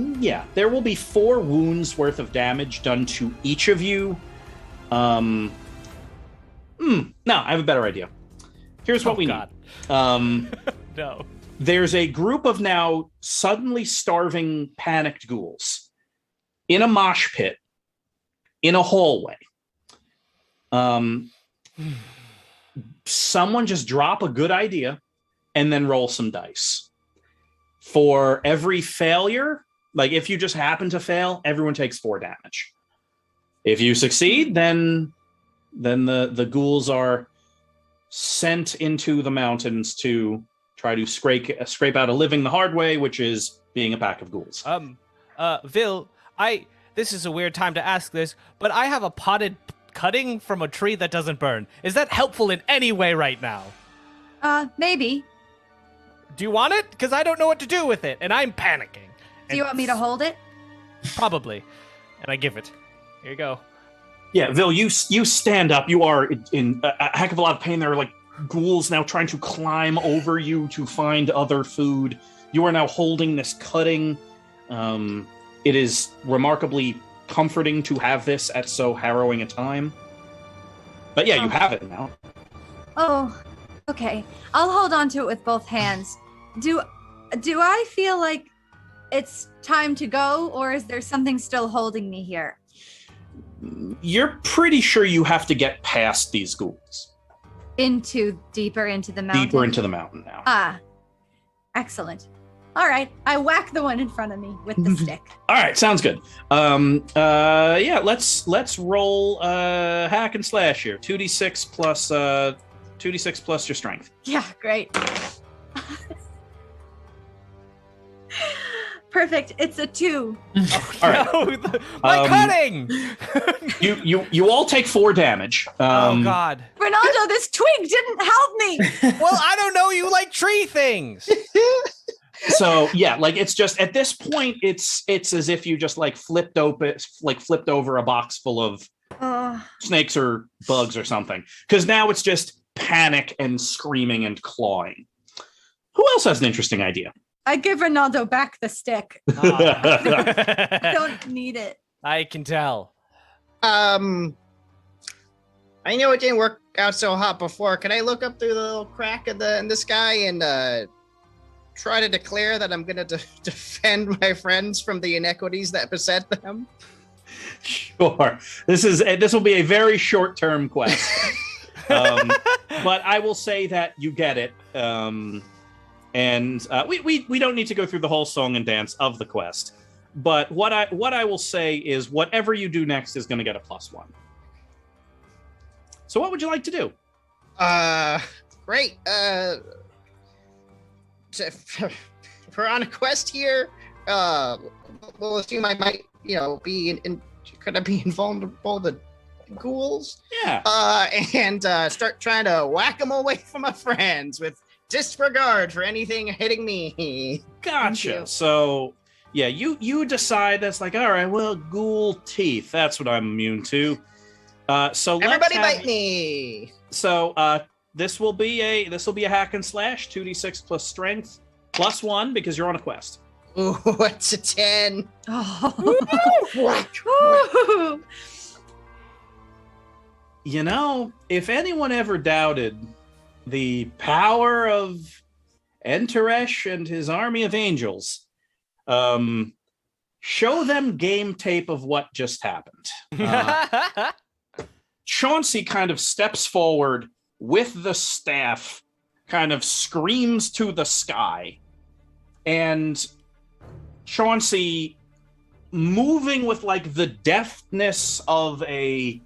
there will be 4 wounds worth of damage done to each of you. No, I have a better idea. Here's what we need. No. There's a group of now suddenly starving, panicked ghouls in a mosh pit in a hallway. Someone just drop a good idea and then roll some dice. For every failure, Like if you just happen to fail, everyone takes 4 damage. If you succeed, then the ghouls are sent into the mountains to try to scrape out a living the hard way, which is being a pack of ghouls. Vil, this is a weird time to ask this, but I have a potted cutting from a tree that doesn't burn. Is that helpful in any way right now? Maybe. Do you want it? Because I don't know what to do with it, and I'm panicking. Do you want me to hold it? Probably. And I give it. Here you go. Yeah, Vil, you stand up. You are in a heck of a lot of pain. There are like ghouls now trying to climb over you to find other food. You are now holding this cutting. It is remarkably comforting to have this at so harrowing a time. But yeah, you have it now. Oh, okay. I'll hold on to it with both hands. Do I feel like it's time to go, or is there something still holding me here? You're pretty sure you have to get past these ghouls. Deeper into the mountain? Deeper into the mountain now. Ah, excellent. All right, I whack the one in front of me with the stick. All right, sounds good. Yeah, let's roll hack and slash here. 2d6 plus your strength. Yeah, great. Perfect. It's a 2. All right. No, my cutting! You all take 4 damage. Oh God, Ronaldo, this twig didn't help me. Well, I don't know. You like tree things. So yeah, like it's just at this point, it's as if you just like flipped over a box full of snakes or bugs or something. Because now it's just panic and screaming and clawing. Who else has an interesting idea? I give Ronaldo back the stick. I don't need it. I can tell. I know it didn't work out so hot before. Can I look up through the little crack in the sky and try to declare that I'm going to defend my friends from the inequities that beset them? Sure. This will be a very short-term quest. But I will say that you get it. And we don't need to go through the whole song and dance of the quest. But what I will say is whatever you do next is going to get a +1. So what would you like to do? Great. If we're on a quest here, we'll assume I might, be could I be invulnerable to ghouls? Yeah. And start trying to whack them away from my friends with disregard for anything hitting me. Gotcha. So yeah, you decide that's like, all right, well, ghoul teeth, that's what I'm immune to. So everybody bite me. So this will be a hack and slash, 2d6 plus strength +1 because you're on a quest. Ooh, it's a 10. Oh. If anyone ever doubted the power of Enteresh and his army of angels, show them game tape of what just happened. Chauncey kind of steps forward with the staff, kind of screams to the sky, and Chauncey, moving with like the deftness of a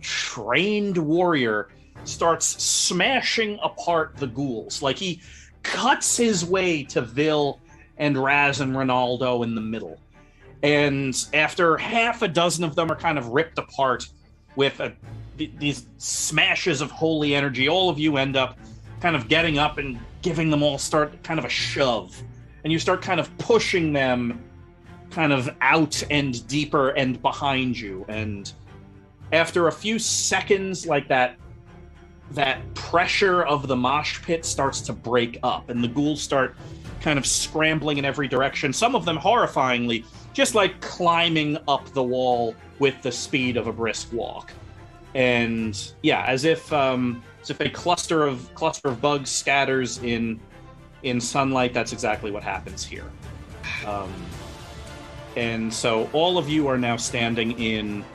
trained warrior, starts smashing apart the ghouls. Like he cuts his way to Vil and Raz and Ronaldo in the middle. And after half a dozen of them are kind of ripped apart with these smashes of holy energy, all of you end up kind of getting up and giving them all start kind of a shove. And you start kind of pushing them kind of out and deeper and behind you. And after a few seconds, like that pressure of the mosh pit starts to break up and the ghouls start kind of scrambling in every direction. Some of them horrifyingly just like climbing up the wall with the speed of a brisk walk. And yeah, as if a cluster of bugs scatters in sunlight, that's exactly what happens here. And so all of you are now standing in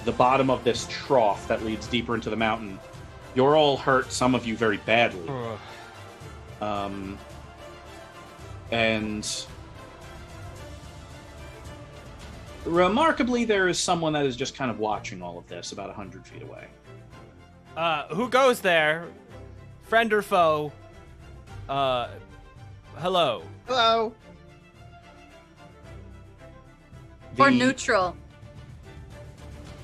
the bottom of this trough that leads deeper into the mountain. You're all hurt, some of you very badly. And Remarkably, there is someone that is just kind of watching all of this about 100 feet away. Who goes there? Friend or foe? Hello. Hello. Or The- neutral.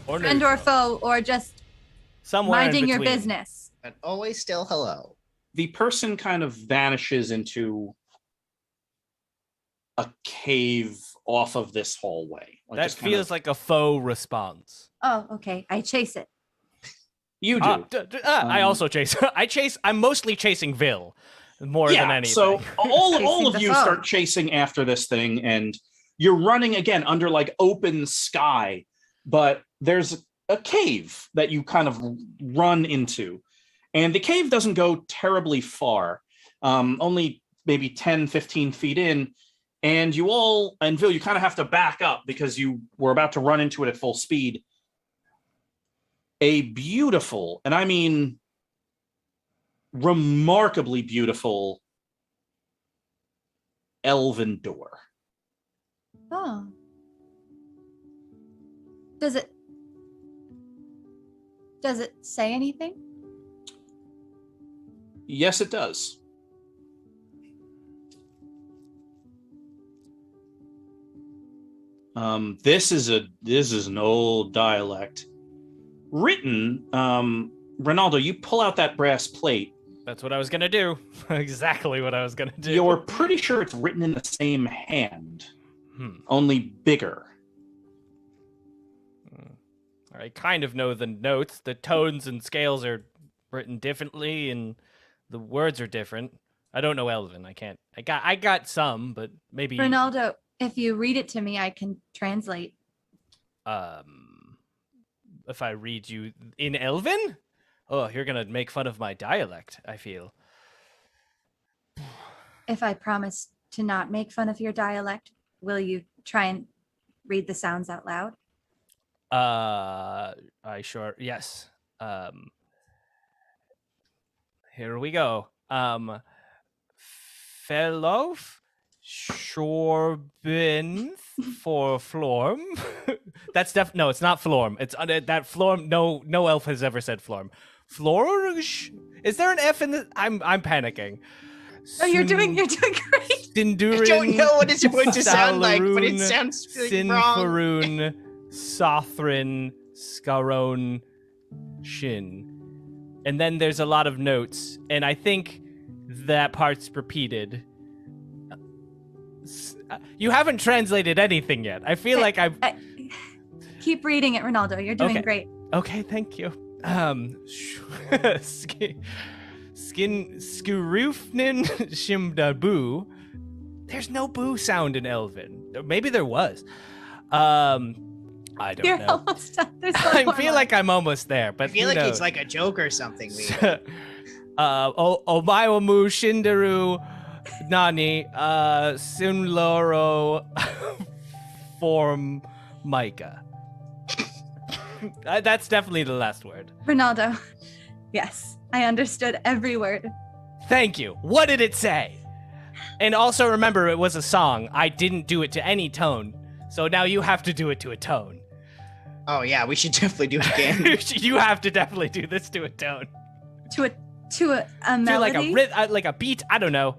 Or Friend or foe, or just somewhere in minding your between. business. But always still hello. The person kind of vanishes into a cave off of this hallway. That feels like a faux response. Oh, okay. I chase it. You do. I also chase. I'm mostly chasing Vil more than anything. So all Chasing of the you foe. start chasing after this thing, and you're running again under like open sky, but there's a cave that you kind of run into. And the cave doesn't go terribly far, only maybe 10, 15 feet in. And you all, and Vil, you kind of have to back up because you were about to run into it at full speed. A beautiful, and I mean remarkably beautiful, elven door. Oh. Does it say anything? Yes, it does. This is an old dialect. Written, Ronaldo, you pull out that brass plate. That's what I was gonna do. Exactly what I was gonna do. You're pretty sure it's written in the same hand, only bigger. I kind of know the notes. The tones and scales are written differently, and the words are different. I don't know Elven. I got some, but maybe. Ronaldo, if you read it to me, I can translate. If I read you in Elven, oh, you're gonna make fun of my dialect, I feel. If I promise to not make fun of your dialect, will you try and read the sounds out loud? Yes. Here we go. Felof, Shorbin for Florm. That's no, it's not Florm. It's that Florm. No elf has ever said Florm. Florge? Is there an F in the? I'm panicking. Oh, you're doing great. Sindurin, I don't know what it's going to sound like, but it sounds like wrong. Sinfaroon, Sothrin, Scaron, Shin. And then there's a lot of notes, and I think that part's repeated. You haven't translated anything yet. I feel like I've... Keep reading it, Ronaldo. You're doing great. Okay, thank you. Skin Skirufnin Shimdabu. There's no boo sound in Elven. Maybe there was. I don't You're know. almost done. I feel like I'm almost there, but I feel like it's like a joke or something. Omayamu Shindaru Nani Sinloro Form Micah. That's definitely the last word. Ronaldo. Yes, I understood every word. Thank you. What did it say? And also remember, it was a song. I didn't do it to any tone. So now you have to do it to a tone. Oh yeah, we should definitely do it again. You have to definitely do this to a tone. To a melody? To like a beat. I don't know.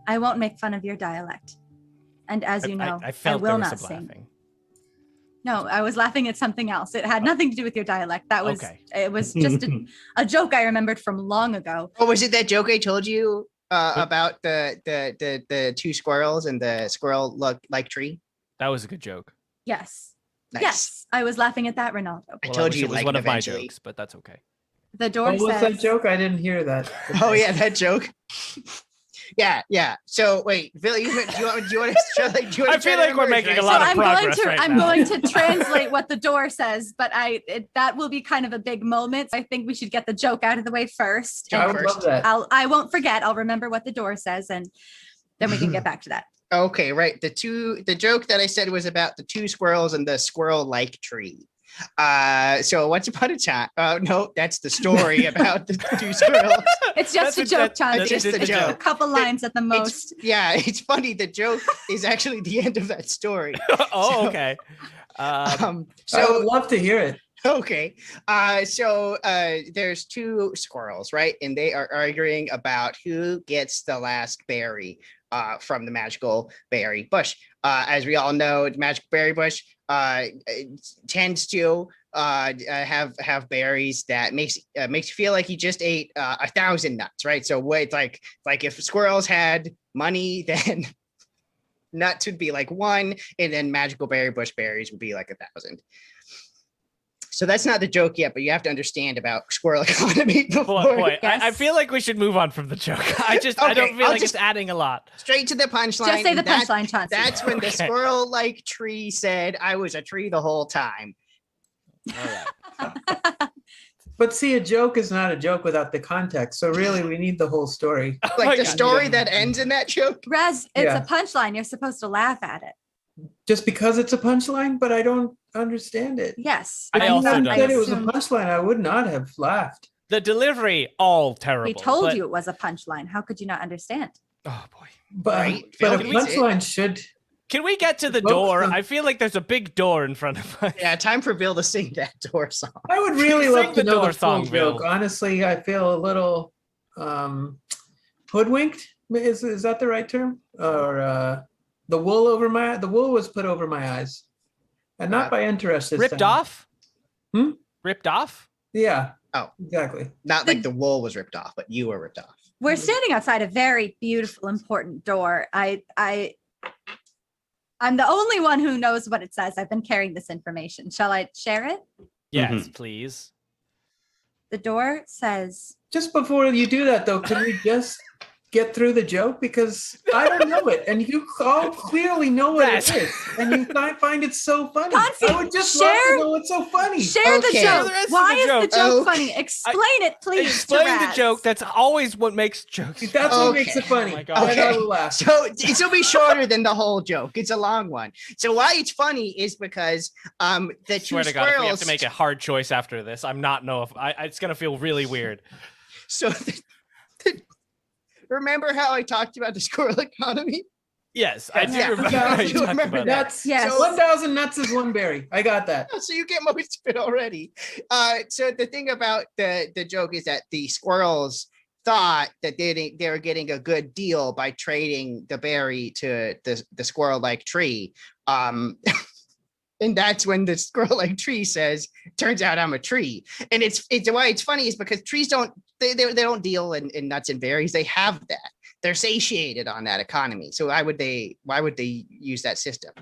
I won't make fun of your dialect. And as you know, I felt will there was not some sing. laughing. No, I was laughing at something else. It had nothing to do with your dialect. That was Okay. It was just a joke I remembered from long ago. Oh, was it that joke I told you about the two squirrels and the squirrel like tree? That was a good joke. Yes. Nice. Yes, I was laughing at that, Ronaldo. I Well, told wish you it was like one it of my eventually. jokes, but that's okay. The door What was says, that joke? I didn't hear that. Oh yeah, that joke. Yeah. So wait, Phil, do you want to try I feel like we're making a lot of I'm progress right I'm now. going to translate what the door says, but that will be kind of a big moment. I think we should get the joke out of the way first. I And would love that. I won't forget. I'll remember what the door says, and then we can get back to that. Okay, right. The joke that I said was about the two squirrels and the squirrel-like tree. So once upon a time, no, that's the story about the two squirrels. It's just a joke, Chauncey. It's just a A joke. couple lines at the most. It's funny. The joke is actually the end of that story. Okay. I would So love to hear it. okay. So there's two squirrels, right? And they are arguing about who gets the last berry from the magical berry bush. As we all know, the magical berry bush tends to have berries that makes you feel like you just ate 1,000 nuts, right? So it's like if squirrels had money, then nuts would be like 1, and then magical berry bush berries would be like 1,000. So that's not the joke yet, but you have to understand about squirrel economy before. Boy, Yes. I feel like we should move on from the joke. I don't feel like it's adding a lot. Straight to the punchline. Just say the and that- punchline, Chauncey. That's when the Okay. squirrel-like tree said, "I was a tree the whole time." All right. But see, a joke is not a joke without the context. So really, we need the whole story. Oh Like my the God. story that ends in that joke. Rez, it's Yeah. a punchline. You're supposed to laugh at it. Just because it's a punchline, but I don't understand it. Yes. I If you also hadn't don't. said it was a assumed- punchline, I would not have laughed. The delivery, all terrible. We told but- you it was a punchline. How could you not understand? Oh boy. But, Right. but a Can we say- punchline should. Can we get to the Both door? of them. I feel like there's a big door in front of us. Yeah, time for Bill to sing that door song. I would really Sing love to the know door the full song, Bill. joke. Honestly, I feel a little hoodwinked. Is that the right term? Or the wool was put over my eyes, and not by interest. This Ripped time. off? Hmm? Ripped off? Yeah. Oh. Exactly. Not like the wool was ripped off, but you were ripped off. We're standing outside a very beautiful, important door. I'm the only one who knows what it says. I've been carrying this information. Shall I share it? Yes, please. The door says, Just before you do that, though, can we just get through the joke? Because I don't know it, and you all clearly know what Yes. it is, and you find it so funny. Chauncey, I would just love share- to know what's so funny. share the Okay. Share joke. the rest of Why the is the joke. joke Okay. funny? Explain it, please. Explain to the Raz. joke. That's always what makes jokes. That's what Okay. makes it funny. Oh my God. And I Okay. will laugh. So it'll be shorter than the whole joke. It's a long one. So why it's funny is because the two Swear to God, if we have squirrels. to make a hard choice after this, I'm not know if it's gonna feel really weird. So remember how I talked about the squirrel economy? Yes, I do Yeah. remember Yeah, how you you talked remember about that. that. Nuts. Yes. So- 1,000 nuts is one berry. I got that. So you get most of it already. So the thing about the joke is that the squirrels thought that they were getting a good deal by trading the berry to the squirrel-like tree. And that's when the squirrel-like tree says, "Turns out I'm a tree." And it's why it's funny is because trees don't deal in nuts and berries. They have that. They're satiated on that economy. So why would they use that system?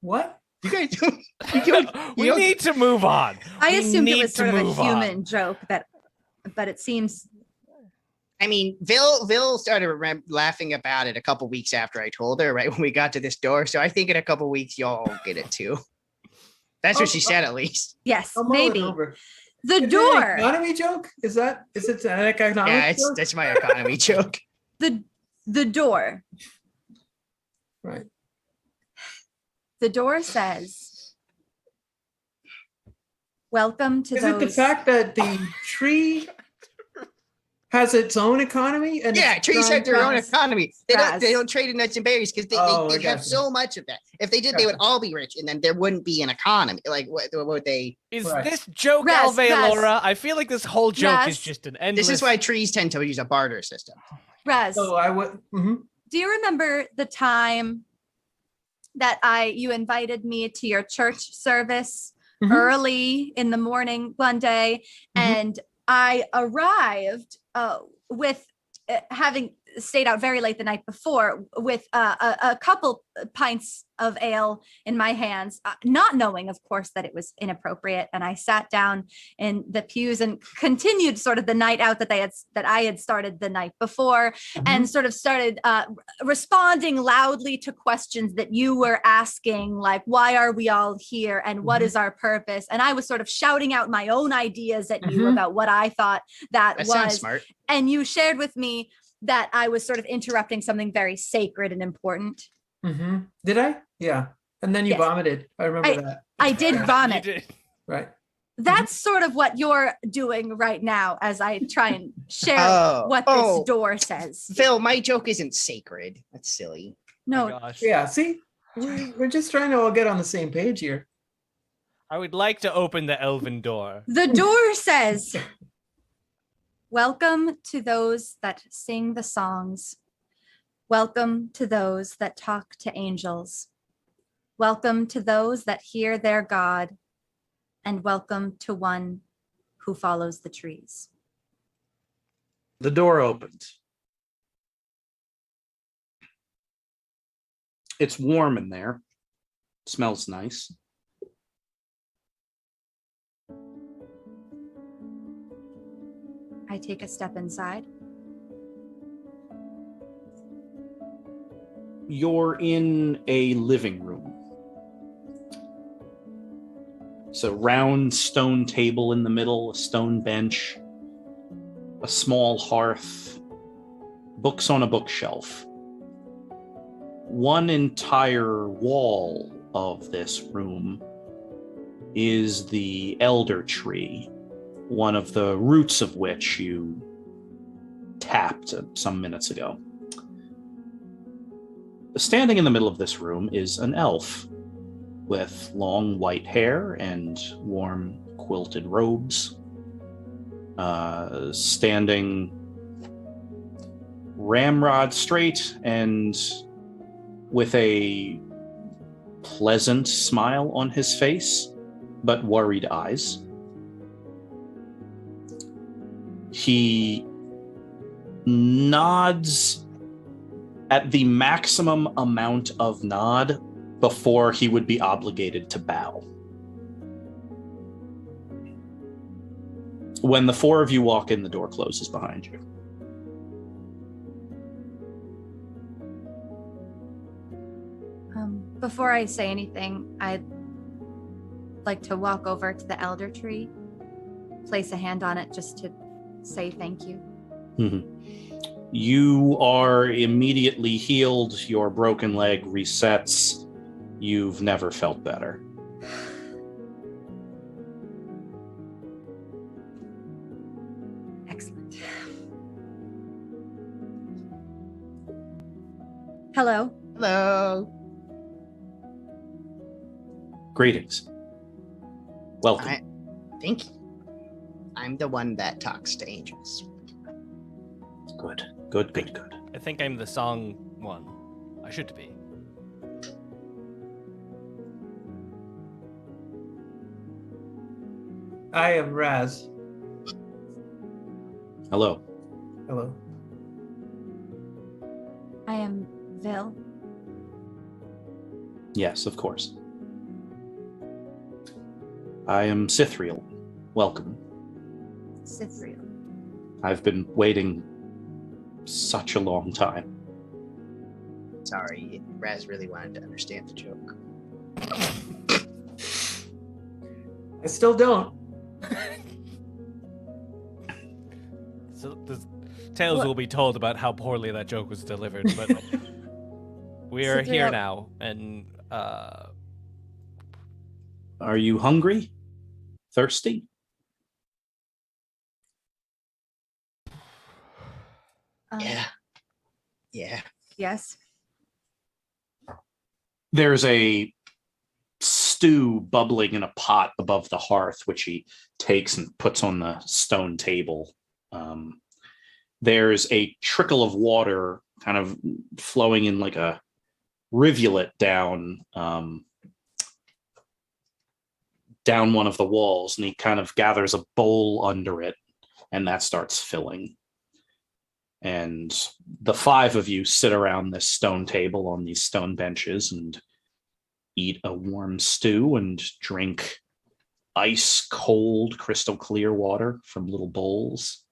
What? You guys We don't- need to move on. I We assumed it need was to sort of a move on. human joke, but it seems I mean, Vil started laughing about it a couple weeks after I told her, right when we got to this door. So I think in a couple weeks y'all get it too. That's what she said, at least. yes, I'll mull it maybe over. the Is it an door. economy joke? Is it an economic Yeah, joke? that's my economy joke. The door. Right. The door says, "Welcome to Is those." it the fact that the tree has its own economy? And Yeah, it's trees trying have their own Raz. economy. They Raz. don't trade in nuts and berries because Oh, they I have gotcha. so much of that. If they did, they would Gotcha. all be rich, and then there wouldn't be an economy. Like, what would they? Is Right. this joke Raz, Alve Raz. Laura? I feel like this whole joke is Raz. just an endless. This is why trees tend to use a barter system. Raz, So I would. Mhm. do you remember the time that you invited me to your church service Mhm. early in the morning one day, Mhm. and I arrived with having stayed out very late the night before with a couple pints of ale in my hands, not knowing, of course, that it was inappropriate. And I sat down in the pews and continued sort of the night out that I had started the night before, and sort of started responding loudly to questions that you were asking, like, why are we all here and what is our purpose? And I was sort of shouting out my own ideas at you Mhm. about what I thought that That sounds was. smart. And you shared with me that I was sort of interrupting something very sacred and important. Mhm. Did I? Yeah. And then you Yes. vomited. I remember that. I did You vomit. did. Right. That's sort of what you're doing right now as I try and share Oh, what this door says. Phil, my joke isn't sacred. That's silly. No, My gosh. Yeah, see? We're just trying to all get on the same page here. I would like to open the elven door. the door says, welcome to those that sing the songs. Welcome to those that talk to angels. Welcome to those that hear their God. And welcome to one who follows the trees. The door opens. It's warm in there. Smells nice. I take a step inside. You're in a living room. It's a round stone table in the middle, a stone bench, a small hearth, books on a bookshelf. One entire wall of this room is the elder tree, one of the roots of which you tapped some minutes ago. Standing in the middle of this room is an elf with long white hair and warm quilted robes, standing ramrod straight and with a pleasant smile on his face, but worried eyes. He nods at the maximum amount of nod before he would be obligated to bow. When the four of you walk in, the door closes behind you. Before I say anything, I'd like to walk over to the elder tree, place a hand on it just to say thank you. You are immediately healed. Your broken leg resets. You've never felt better. Excellent. Hello. Hello. Greetings. Welcome. Thank you. I'm the one that talks to angels. Good. I think I'm the song one. I should be. I am Raz. Hello. Hello. I am Vil. Yes, of course. I am Sithriel. Welcome. Sithriel. I've been waiting such a long time. Sorry, Raz really wanted to understand the joke. I still don't. So the tales will be told about how poorly that joke was delivered, but we are here Sithriel. now, and Are you hungry? Thirsty? Yeah. Yes. There's a stew bubbling in a pot above the hearth, which he takes and puts on the stone table. There's a trickle of water kind of flowing in like a rivulet down down one of the walls, and he kind of gathers a bowl under it, and that starts filling. And the five of you sit around this stone table on these stone benches and eat a warm stew and drink ice cold, crystal clear water from little bowls.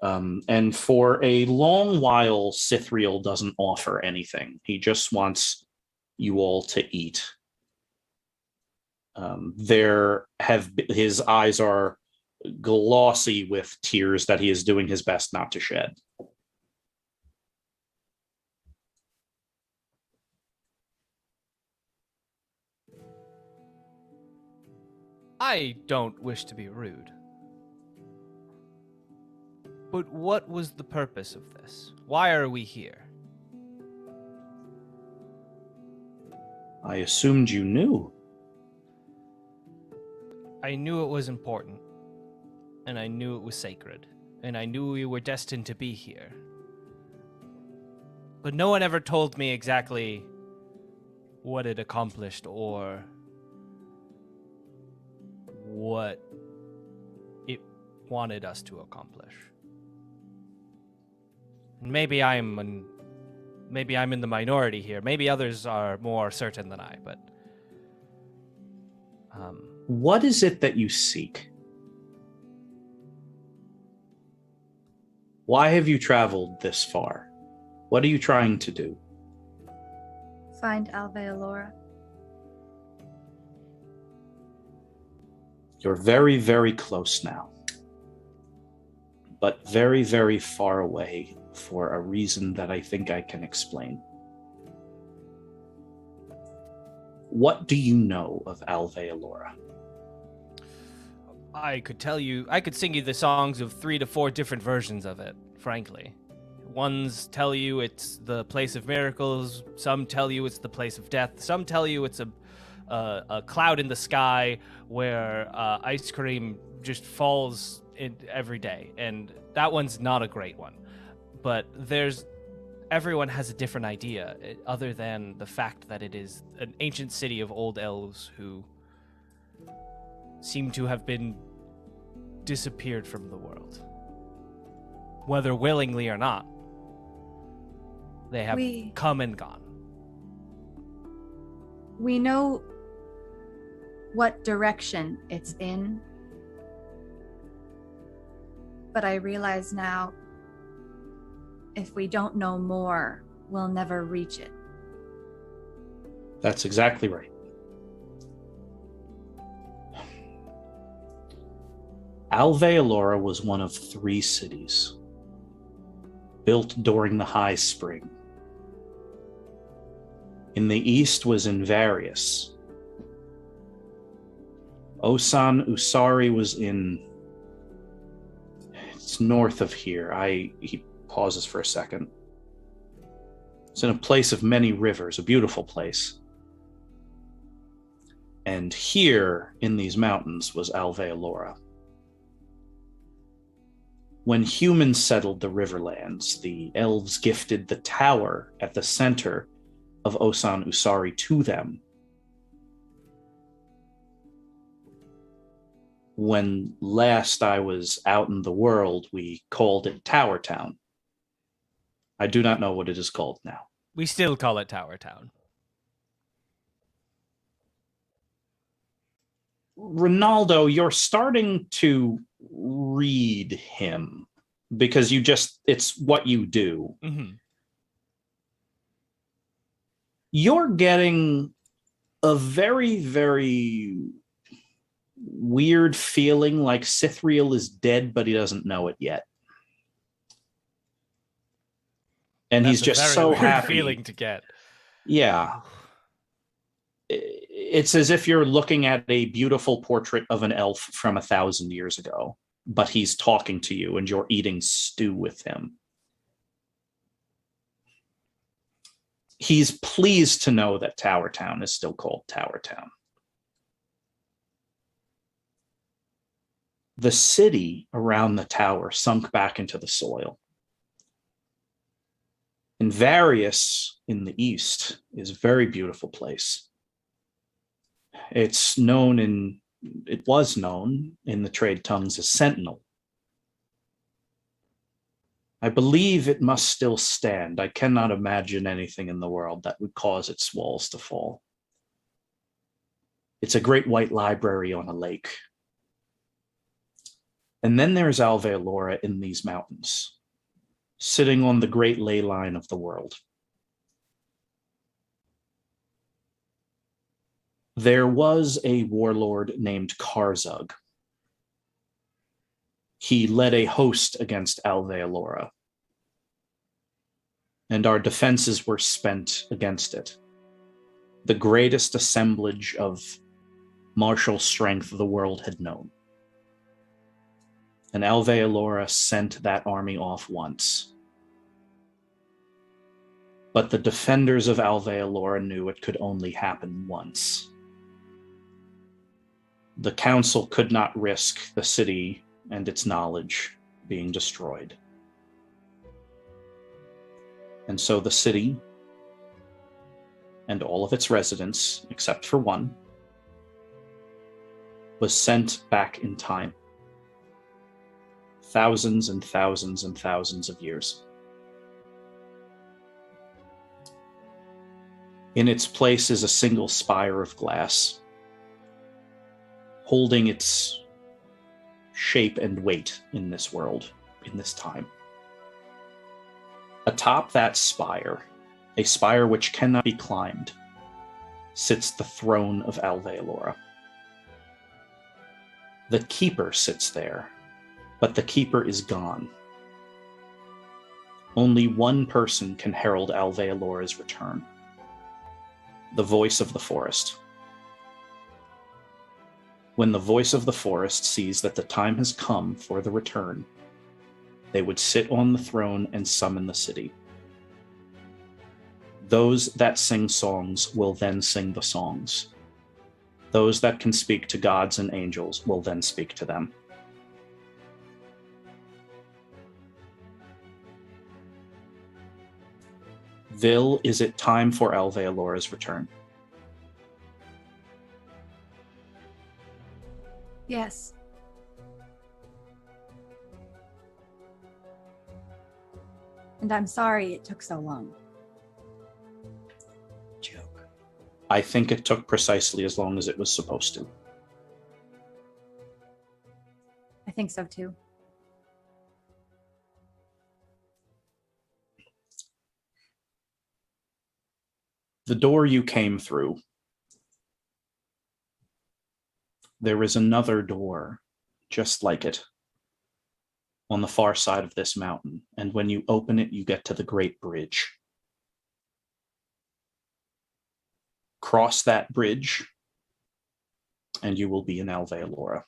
And for a long while, Sithriel doesn't offer anything. He just wants you all to eat. His eyes are glossy with tears that he is doing his best not to shed. I don't wish to be rude. But what was the purpose of this? Why are we here? I assumed you knew. I knew it was important, and I knew it was sacred, and I knew we were destined to be here. But no one ever told me exactly what it accomplished or what it wanted us to accomplish. Maybe I'm in the minority here. Maybe others are more certain than I, but What is it that you seek? Why have you traveled this far? What are you trying to do? Find Alveolora. You're very, very close now, but very, very far away for a reason that I think I can explain. What do you know of Alveolora? I could sing you the songs of 3 to 4 different versions of it, frankly. Ones tell you it's the place of miracles, some tell you it's the place of death, some tell you it's a cloud in the sky where ice cream just falls in every day, and that one's not a great one. But everyone has a different idea, other than the fact that it is an ancient city of old elves who seem to have been disappeared from the world. Whether willingly or not, they have come and gone. We know what direction it's in, but I realize now, if we don't know more, we'll never reach it. That's exactly right. Alveolora was one of 3 cities built during the High Spring. In the east was Invarius. Osan Usari was it's north of here. He pauses for a second. It's in a place of many rivers, a beautiful place. And here in these mountains was Alveolora. When humans settled the Riverlands, the elves gifted the tower at the center of Osan Usari to them. When last I was out in the world, we called it Tower Town. I do not know what it is called now. We still call it Tower Town. Ronaldo, you're starting to read him because it's what you do. Mm-hmm. You're getting a very, very weird feeling like Cithriel is dead, but he doesn't know it yet. And That's he's just a very so weird happy. feeling to get. Yeah. It's as if you're looking at a beautiful portrait of an elf from 1,000 years ago, but he's talking to you and you're eating stew with him. He's pleased to know that Tower Town is still called Tower Town. The city around the tower sunk back into the soil. Invarius in the east is a very beautiful place. It was known in the trade tongues as Sentinel. I believe it must still stand. I cannot imagine anything in the world that would cause its walls to fall. It's a great white library on a lake. And then there's Alveolora in these mountains, sitting on the great ley line of the world. There was a warlord named Karzug. He led a host against Alveolora, and our defenses were spent against it. The greatest assemblage of martial strength the world had known. And Alveolora sent that army off once. But the defenders of Alveolora knew it could only happen once. The council could not risk the city and its knowledge being destroyed. And so the city and all of its residents, except for one, was sent back in time. Thousands and thousands and thousands of years. In its place is a single spire of glass, holding its shape and weight in this world, in this time. Atop that spire, a spire which cannot be climbed, sits the throne of Alveolora. The keeper sits there, but the keeper is gone. Only one person can herald Alveolora's return. The voice of the forest. When the voice of the forest sees that the time has come for the return, they would sit on the throne and summon the city. Those that sing songs will then sing the songs. Those that can speak to gods and angels will then speak to them. Vil, is it time for Alveolora's return? Yes. And I'm sorry it took so long. Joke. I think it took precisely as long as it was supposed to. I think so too. The door you came through, there is another door just like it on the far side of this mountain, and when you open it, you get to the Great Bridge. Cross that bridge, and you will be in Alveolora.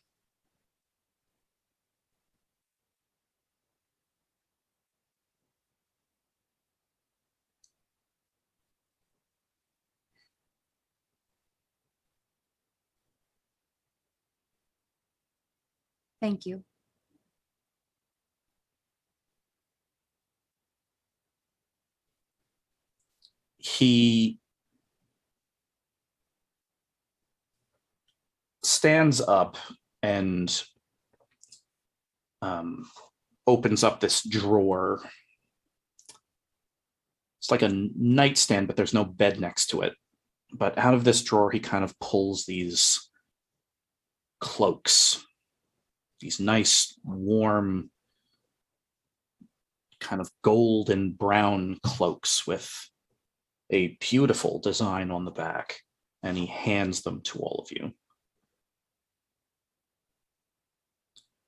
Thank you. He stands up and opens up this drawer. It's like a nightstand, but there's no bed next to it. But out of this drawer, he kind of pulls these cloaks, these nice, warm, kind of gold and brown cloaks with a beautiful design on the back, and he hands them to all of you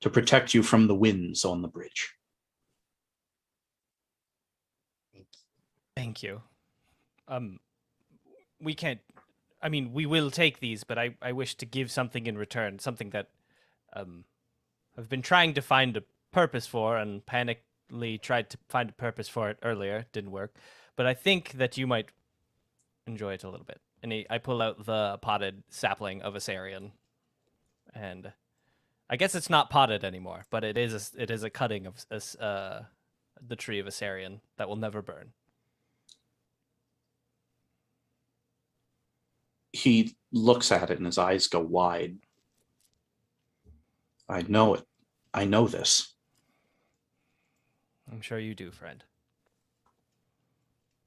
to protect you from the winds on the bridge. Thank you. We can't, I mean, we will take these, but I wish to give something in return, something that I've been trying to find a purpose for and panically tried to find a purpose for it earlier. Didn't work. But I think that you might enjoy it a little bit. And I pull out the potted sapling of Asarian. And I guess it's not potted anymore, but it is a cutting of the tree of Asarian that will never burn. He looks at it and his eyes go wide. I know it. I know this. I'm sure you do, friend.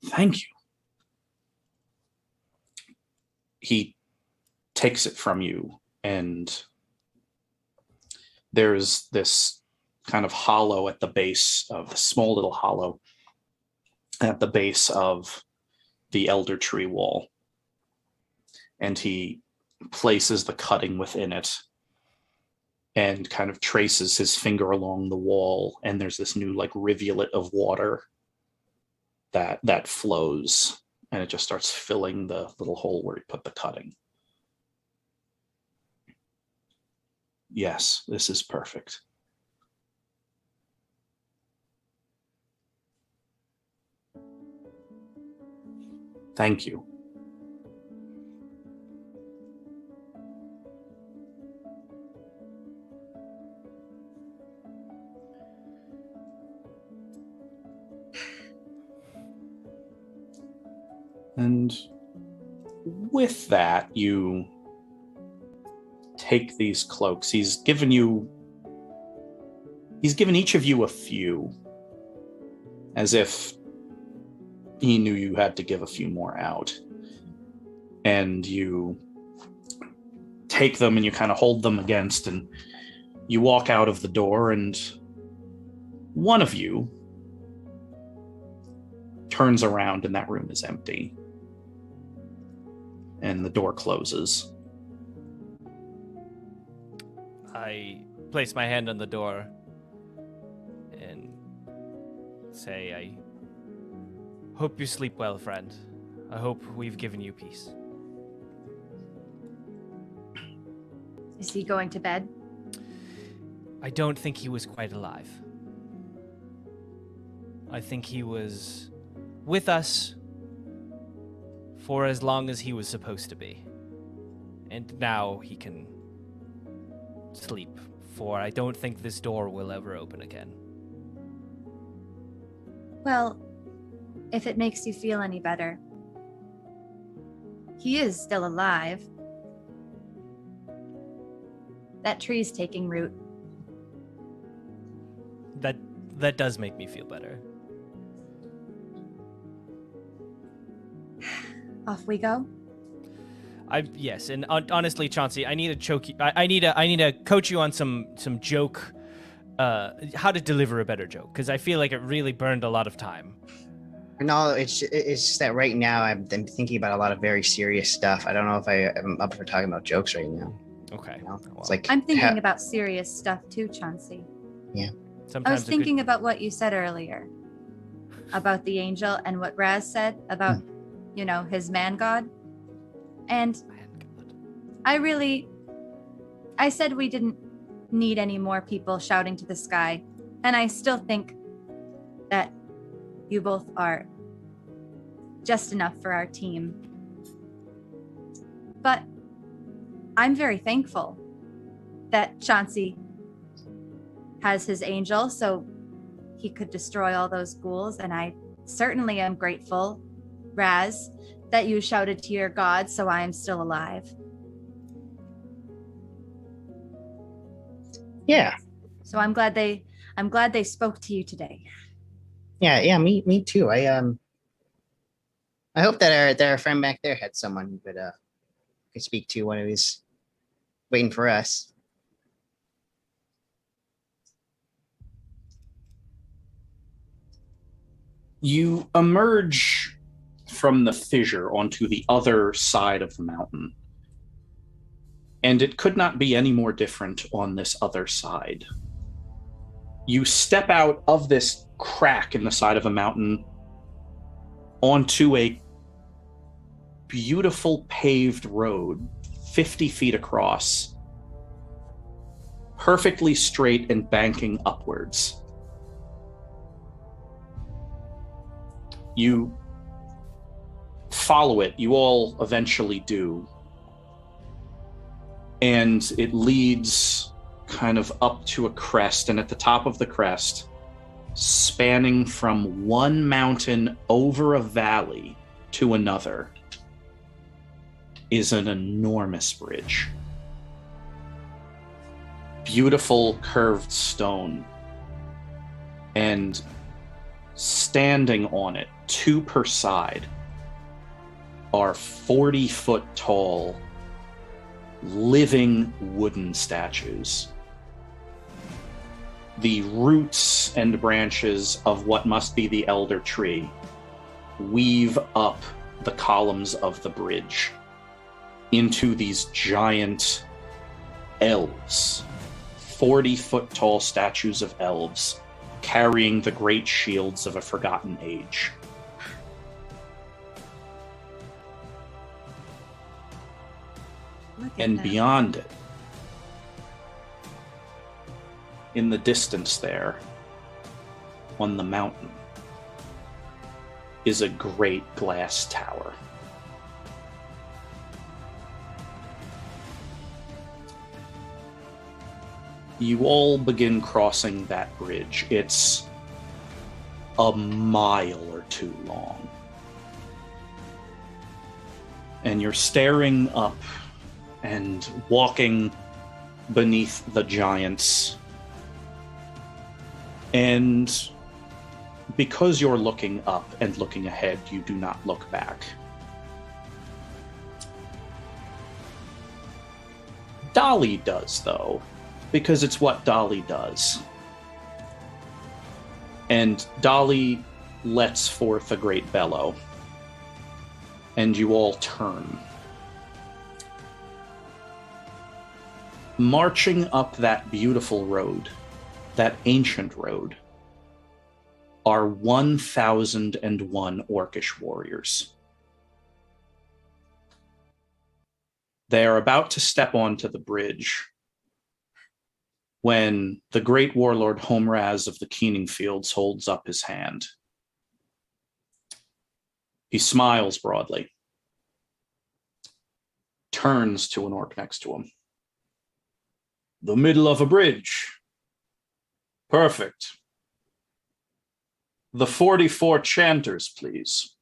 Thank you. He takes it from you, and there's this kind of hollow at the base of the small little hollow at the base of the elder tree wall. And he places the cutting within it and kind of traces his finger along the wall, and there's this new like rivulet of water that flows, and it just starts filling the little hole where he put the cutting. Yes, this is perfect. Thank you. And with that, you take these cloaks. He's given each of you a few, as if he knew you had to give a few more out. And you take them and you kind of hold them against, and you walk out of the door, and one of you turns around and that room is empty. And the door closes. I place my hand on the door and say, I hope you sleep well, friend. I hope we've given you peace. Is he going to bed? I don't think he was quite alive. I think he was with us for as long as he was supposed to be. And now he can sleep, for I don't think this door will ever open again. Well, if it makes you feel any better, he is still alive. That tree's taking root. That does make me feel better. Off we go. Yes, and honestly, Chauncey, I need to choke you. I need to coach you on some joke, how to deliver a better joke, because I feel like it really burned a lot of time. No, it's just that right now I'm thinking about a lot of very serious stuff. I don't know if I'm up for talking about jokes right now. Okay. You know? Well, It's like I'm thinking about serious stuff too, Chauncey. sometimes I was thinking about what you said earlier about the angel and what Raz said about, his man god. And I said we didn't need any more people shouting to the sky. And I still think that you both are just enough for our team. But I'm very thankful that Chauncey has his angel so he could destroy all those ghouls. And I certainly am grateful, Raz, that you shouted to your god so I am still alive. Yeah. So I'm glad they spoke to you today. Yeah, me too. I hope that our friend back there had someone who could speak to when he was waiting for us. You emerge from the fissure onto the other side of the mountain. And it could not be any more different on this other side. You step out of this crack in the side of a mountain onto a beautiful paved road, 50 feet across, perfectly straight and banking upwards. You follow it, you all eventually do. And it leads kind of up to a crest, and at the top of the crest, spanning from one mountain over a valley to another, is an enormous bridge. Beautiful curved stone. And standing on it, 2 per side, are 40-foot tall living wooden statues. The roots and branches of what must be the elder tree weave up the columns of the bridge into these giant elves, 40-foot tall statues of elves carrying the great shields of a forgotten age. Look at And that. beyond it, in the distance there, on the mountain, is a great glass tower. You all begin crossing that bridge. It's a mile or two long. And you're staring up and walking beneath the giants. And because you're looking up and looking ahead, you do not look back. Dolly does, though, because it's what Dolly does. And Dolly lets forth a great bellow, and you all turn. Marching up that beautiful road, that ancient road, are 1,001 orcish warriors. They are about to step onto the bridge when the great warlord Homraz of the Keening Fields holds up his hand. He smiles broadly, turns to an orc next to him. The middle of a bridge. Perfect. The 44 chanters, please.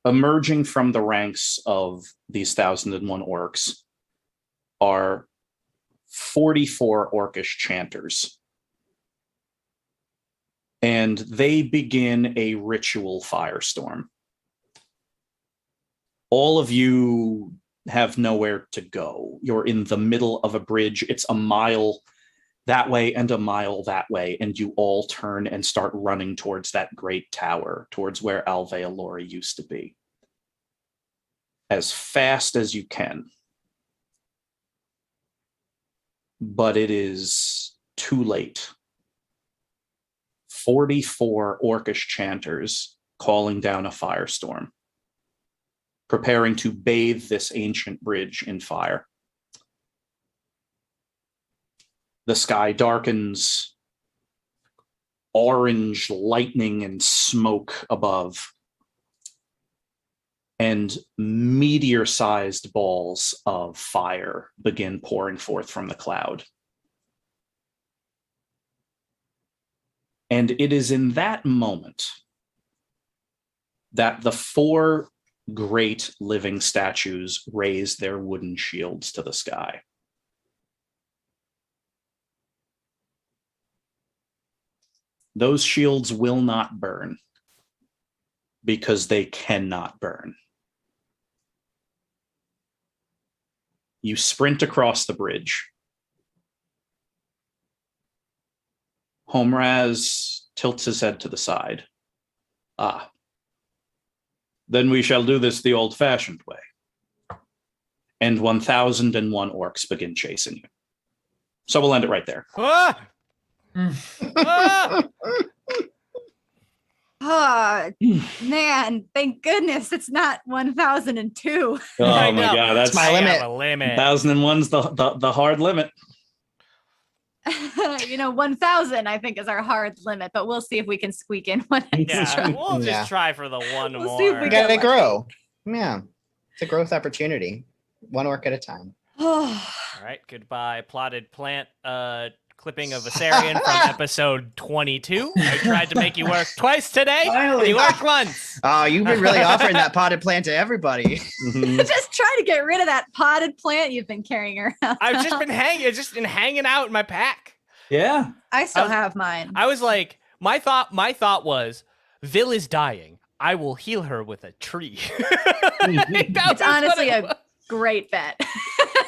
Emerging from the ranks of these 1,001 orcs are 44 orcish chanters. And they begin a ritual firestorm. All of you have nowhere to go. You're in the middle of a bridge. It's a mile that way and a mile that way, and you all turn and start running towards that great tower, towards where Alvea Lori used to be. As fast as you can. But it is too late. 44 orcish chanters calling down a firestorm, preparing to bathe this ancient bridge in fire. The sky darkens, orange lightning and smoke above, and meteor-sized balls of fire begin pouring forth from the cloud. And it is in that moment that the 4 great living statues raise their wooden shields to the sky. Those shields will not burn because they cannot burn. You sprint across the bridge. Homraz tilts his head to the side. Ah. Then we shall do this the old-fashioned way. And 1,001 orcs begin chasing you. So we'll end it right there. Ah! Ah! Oh, man, thank goodness it's not 1002. Oh I my know. god, that's my I limit. have a limit. 1,001's the hard limit. 1000 I think is our hard limit, but we'll see if we can squeak in one Yeah, extra. we'll just Yeah. try for the one We'll more. see if we We get gotta lucky. grow. Yeah. It's a growth opportunity. One orc at a time. All right, goodbye, plotted plant. Clipping of Viserion from episode 22. I tried to make you work twice today. Finally. You worked once. Oh, you've been really offering that potted plant to everybody. Just try to get rid of that potted plant you've been carrying around. I've just been hanging out in my pack. Yeah. I still have mine. I was like, my thought was, Vil is dying. I will heal her with a tree. It's honestly a great bet.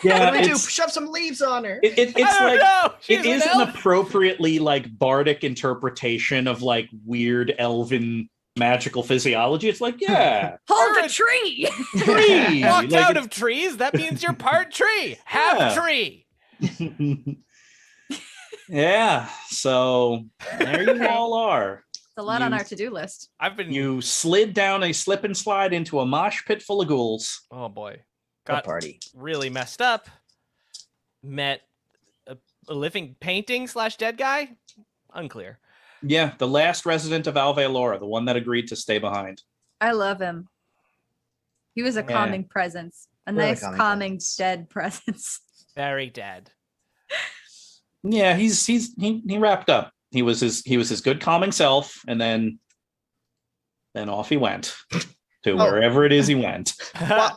Yeah, What do we do? it's, Shove some leaves on her. it's I don't like know. She's it is an an elf. appropriately like bardic interpretation of like weird elven magical physiology. It's like, yeah, Hold Bird. a tree. tree. Walked Like, out of trees. That means you're part tree. Have Yeah. tree. Yeah, so there you all are. It's a lot on You- our to-do list. I've been. You slid down a slip and slide into a mosh pit full of ghouls. Oh boy. What Got party? really messed up. Met a living painting / dead guy? Unclear. Yeah, the last resident of Alve Alora, the one that agreed to stay behind. I love him. He was a calming presence. A Really nice, calming calming, presence. dead presence. Very dead. Yeah, he wrapped up. He was his good calming self, and then off he went to wherever it is he went.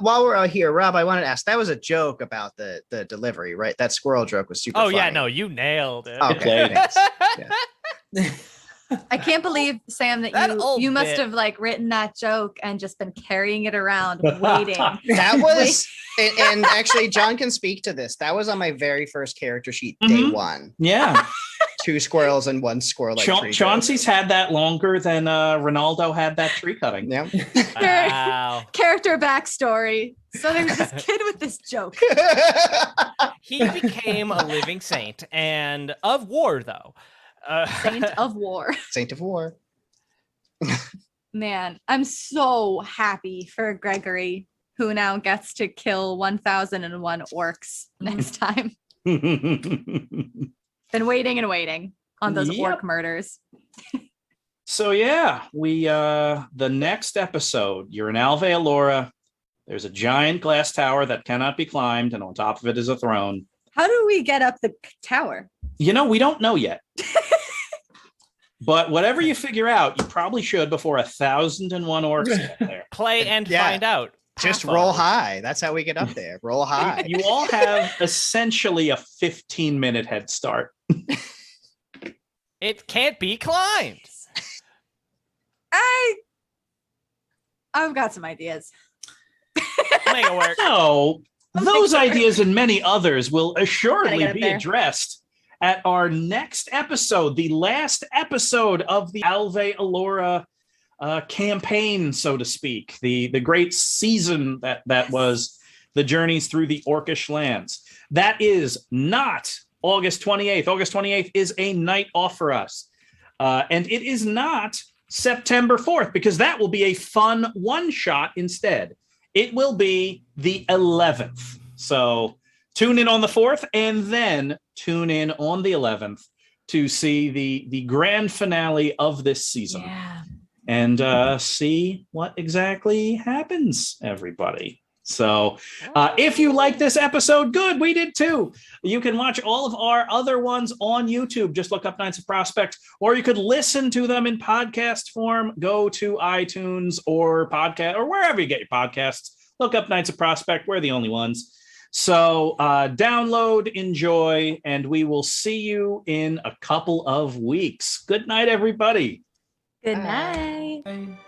While we're out here, Rob, I wanted to ask. That was a joke about the delivery, right? That squirrel joke was super. Oh funny. yeah, no, you nailed it. Okay, thanks. Yeah. I can't believe, Sam, That that old you must bit. have like written that joke and just been carrying it around, waiting. That was, and actually, John can speak to this. That was on my very first character sheet, day one. Yeah, 2 squirrels and 1 squirrel. Chauncey's had that longer than Ronaldo had that tree cutting. Yeah. Wow. Character backstory. So there's this kid with this joke. He became a living saint and of war, though. Saint of War. Saint of War. Man, I'm so happy for Gregory, who now gets to kill 1001 orcs next time. Been waiting and waiting on those orc murders. So yeah, we the next episode, you're in Alve Alora. There's a giant glass tower that cannot be climbed, and on top of it is a throne. How do we get up the tower? We don't know yet. But whatever you figure out, you probably should before 1,001 orcs get there. Play and Yeah. find out. Just Half roll of. high. That's how we get up there. Roll high. You all have essentially a 15-minute head start. It can't be climbed. I've got some ideas. Make it work. No, those sure. ideas and many others will Gotta assuredly get up be there. addressed at our next episode, the last episode of the Alve Alora campaign, so to speak, the great season that was the journeys through the Orcish lands. That is not August 28th. August 28th is a night off for us. And it is not September 4th, because that will be a fun one-shot instead. It will be the 11th. So tune in on the 4th, and then tune in on the 11th to see the grand finale of this season. Yeah. And see what exactly happens, everybody. So if you like this episode, good, we did too. You can watch all of our other ones on YouTube. Just look up Knights of Prospect, or you could listen to them in podcast form. Go to iTunes or podcast or wherever you get your podcasts. Look up Knights of Prospect. We're the only ones. So download, enjoy, and we will see you in a couple of weeks. Good night, everybody. Good night. Bye.